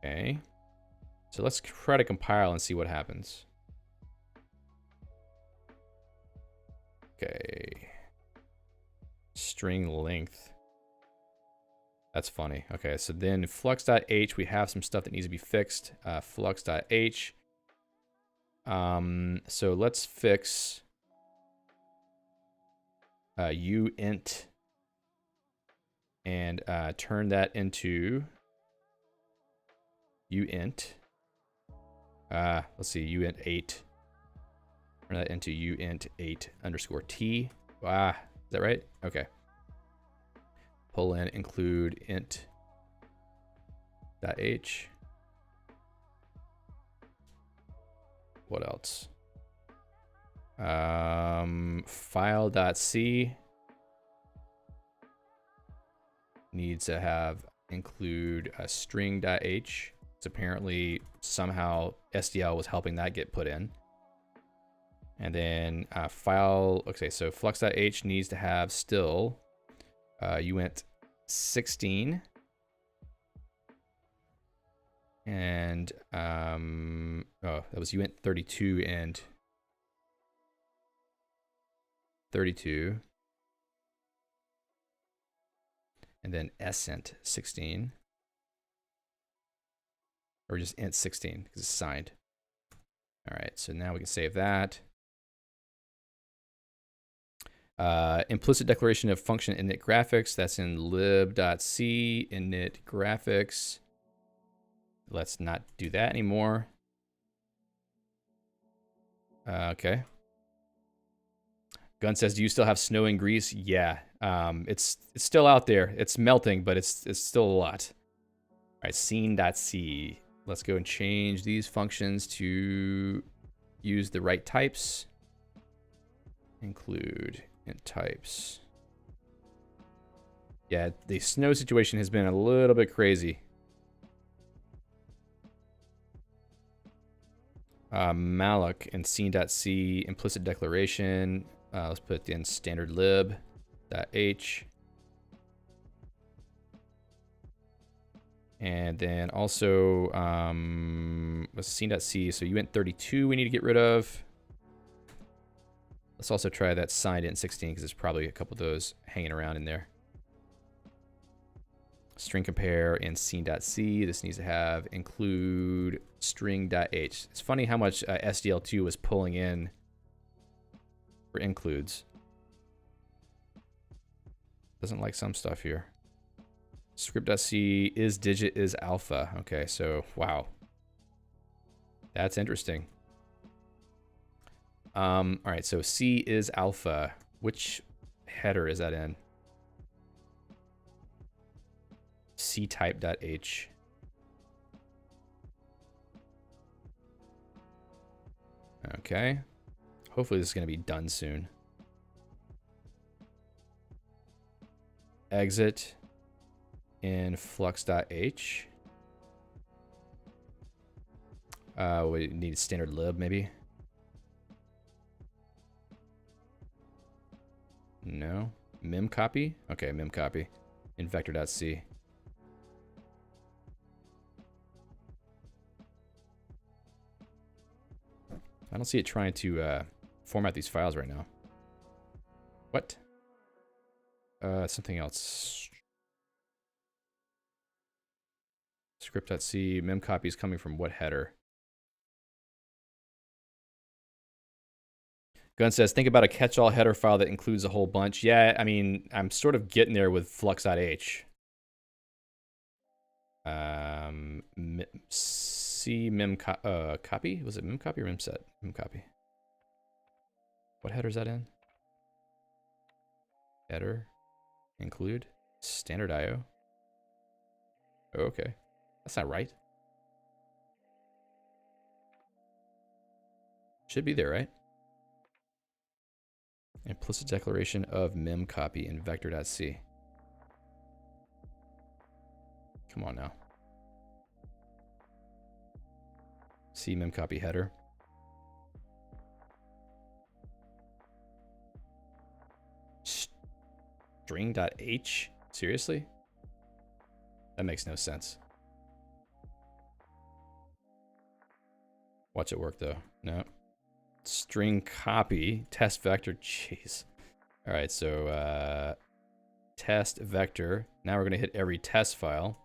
Okay. So let's try to compile and see what happens. Okay. String length. That's funny. Okay, so then flux.h, we have some stuff that needs to be fixed. Flux.h. So let's fix uint and turn that into uint. Let's see, uint 8. Turn that into uint 8 underscore t. Is that right? Okay. Pull in include int .h. What else? File.c needs to have include a string.h. It's apparently somehow SDL was helping that get put in. And then file, okay, so flux.h needs to have still uint 16. And, oh, that was uint 32 and 32. And then sint 16. Or just int 16 because it's signed. All right, so now we can save that. Implicit declaration of function init graphics. That's in lib.c init graphics. Let's not do that anymore. Okay. Gun says, do you still have snow in Greece? Yeah. It's still out there. It's melting, but it's still a lot. All right, scene.c. Let's go and change these functions to use the right types. Include int types. Yeah, the snow situation has been a little bit crazy. Malloc and scene.c implicit declaration. Let's put in standard lib.h. And then also, let's scene.c. So uint32 we need to get rid of. Let's also try that signed int 16 because there's probably a couple of those hanging around in there. String compare in scene.c. This needs to have include string.h. It's funny how much SDL2 was pulling in for includes. Doesn't like some stuff here. Script.c is digit is alpha. Okay, so wow. That's interesting. All right, so C is alpha. Which header is that in? C type.h. Okay. Hopefully this is going to be done soon. Exit in flux.h. We need standard lib maybe. No. Mem copy? Okay, mem copy. In vector.c. I don't see it trying to format these files right now. What? Something else. Script.c. Mem copy is coming from what header? Gun says, think about a catch-all header file that includes a whole bunch. Yeah, I mean, I'm sort of getting there with flux.h. C mem copy? Was it mem copy or mem set? Mem copy. What header is that in? Header. Include. Standard IO. Oh, okay. That's not right. Should be there, right? Implicit declaration of mem copy in vector.c. Come on now. C mem copy header. String.h? Seriously? That makes no sense. Watch it work though. No. String copy, test vector, jeez. All right, so test vector. Now we're gonna hit every test file.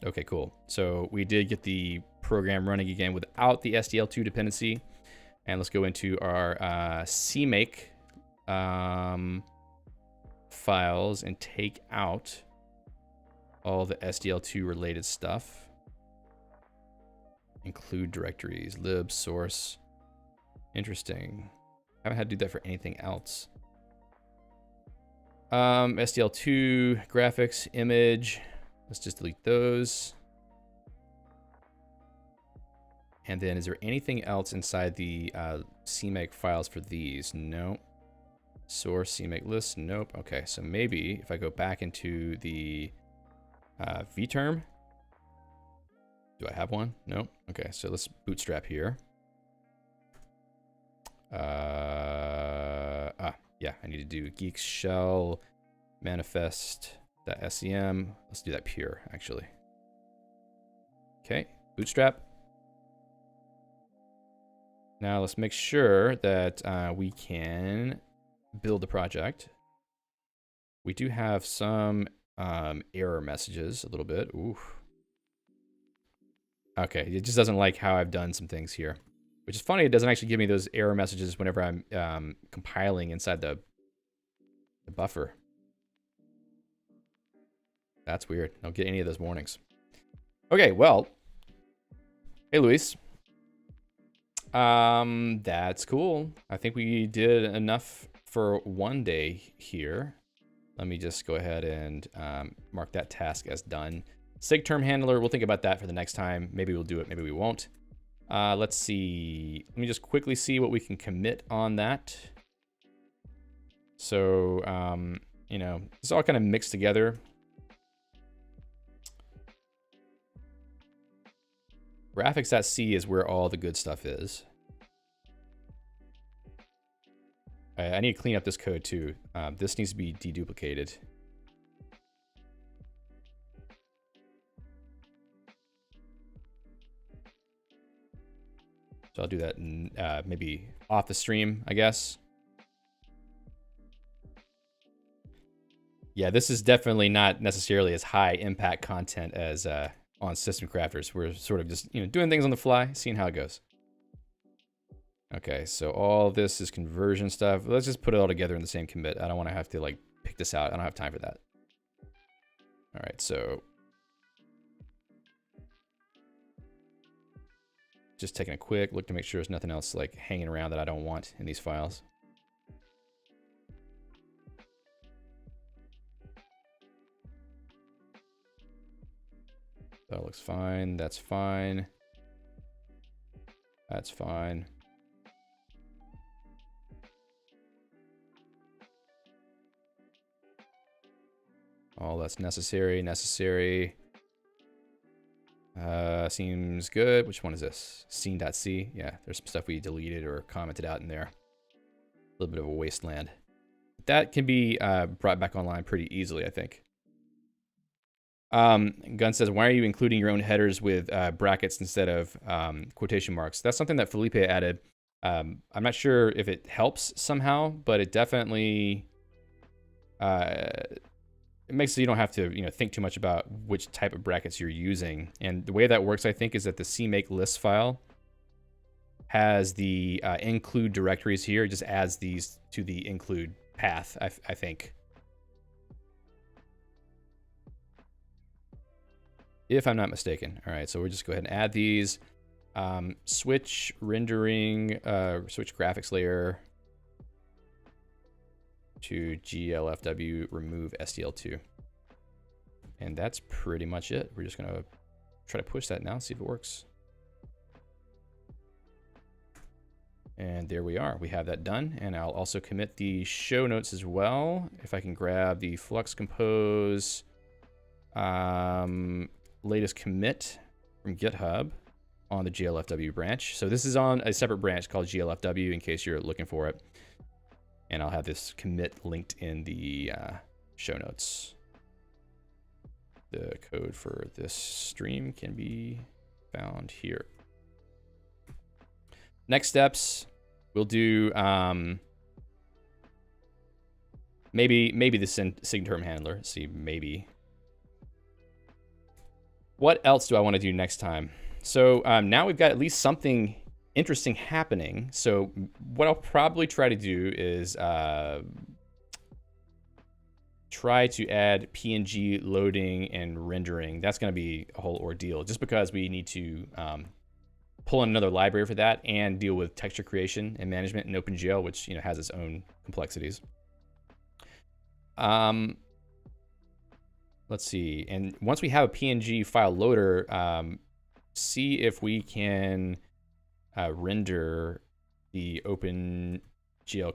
Okay, cool. So we did get the program running again without the SDL2 dependency. And let's go into our CMake files and take out all the SDL2 related stuff. Include directories, lib, source. Interesting. I haven't had to do that for anything else. SDL2, graphics, image. Let's just delete those. And then is there anything else inside the CMake files for these? No. Source, CMake list, nope. Okay, so maybe if I go back into the vterm. Do I have one? No. Okay, so let's bootstrap here. Yeah, I need to do geeks shell manifest.sem. Let's do that pure, actually. Okay, bootstrap. Now let's make sure that we can build the project. We do have some error messages a little bit. Ooh. Okay, it just doesn't like how I've done some things here. Which is funny, it doesn't actually give me those error messages whenever I'm compiling inside the buffer. That's weird. I don't get any of those warnings. Okay, well. Hey, Luis. That's cool. I think we did enough for one day here. Let me just go ahead and mark that task as done. Sig term handler, we'll think about that for the next time. Maybe we'll do it, maybe we won't. Let's see. Let me just quickly see what we can commit on that. So, you know, it's all kind of mixed together. Graphics.c is where all the good stuff is. I need to clean up this code too. This needs to be deduplicated. So I'll do that maybe off the stream, I guess. Yeah, this is definitely not necessarily as high impact content as on System Crafters. We're sort of just doing things on the fly, seeing how it goes. Okay, so all this is conversion stuff. Let's just put it all together in the same commit. I don't want to have to like pick this out. I don't have time for that. All right, so just taking a quick look to make sure there's nothing else like hanging around that I don't want in these files. That looks fine. That's fine. That's fine. All that's necessary. Seems good. Which one is this? Scene.c. Yeah, there's some stuff we deleted or commented out in there. A little bit of a wasteland. That can be brought back online pretty easily, I think. Gun says, why are you including your own headers with brackets instead of quotation marks? That's something that Felipe added. I'm not sure if it helps somehow, but it definitely it makes so you don't have to think too much about which type of brackets you're using. And the way that works, I think, is that the CMake list file has the include directories here. It just adds these to the include path, I think. If I'm not mistaken. All right, so we'll just go ahead and add these. Switch rendering, switch graphics layer to glfw, remove SDL2. And that's pretty much it. We're just gonna try to push that now, see if it works. And there we are, we have that done. And I'll also commit the show notes as well. If I can grab the flux-compose latest commit from GitHub on the glfw branch. So this is on a separate branch called glfw in case you're looking for it. And I'll have this commit linked in the show notes. The code for this stream can be found here. Next steps, we'll do maybe the SIGTERM handler. Let's see, maybe. What else do I want to do next time? So now we've got at least something interesting happening. So what I'll probably try to do is try to add PNG loading and rendering. That's going to be a whole ordeal, just because we need to pull in another library for that and deal with texture creation and management in Opengl, which has its own complexities. Let's see. And once we have a PNG file loader, see if we can render the Opengl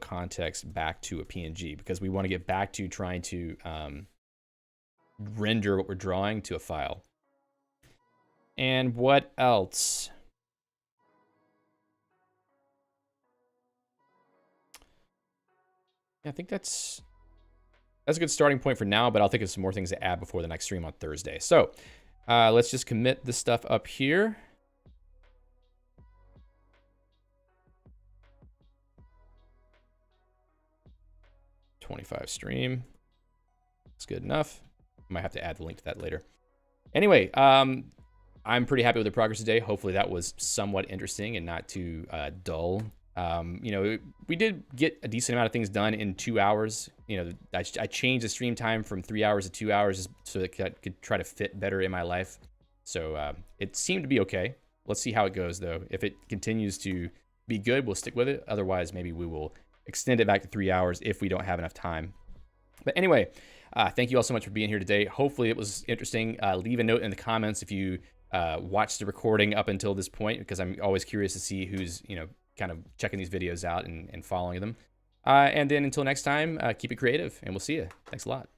context back to a PNG, because we want to get back to trying to render what we're drawing to a file. And what else? Yeah, I think that's a good starting point for now, but I'll think of some more things to add before the next stream on Thursday. So let's just commit this stuff up here. .25 stream. That's good enough. Might have to add the link to that later. Anyway, I'm pretty happy with the progress today. Hopefully that was somewhat interesting and not too dull. We did get a decent amount of things done in 2 hours. I changed the stream time from 3 hours to 2 hours so that I could try to fit better in my life. So it seemed to be okay. Let's see how it goes, though. If it continues to be good, we'll stick with it. Otherwise, maybe we will extend it back to 3 hours if we don't have enough time. But anyway, thank you all so much for being here today. Hopefully it was interesting. Leave a note in the comments if you watched the recording up until this point, because I'm always curious to see who's kind of checking these videos out and following them. And then until next time, keep it creative, and we'll see you. Thanks a lot.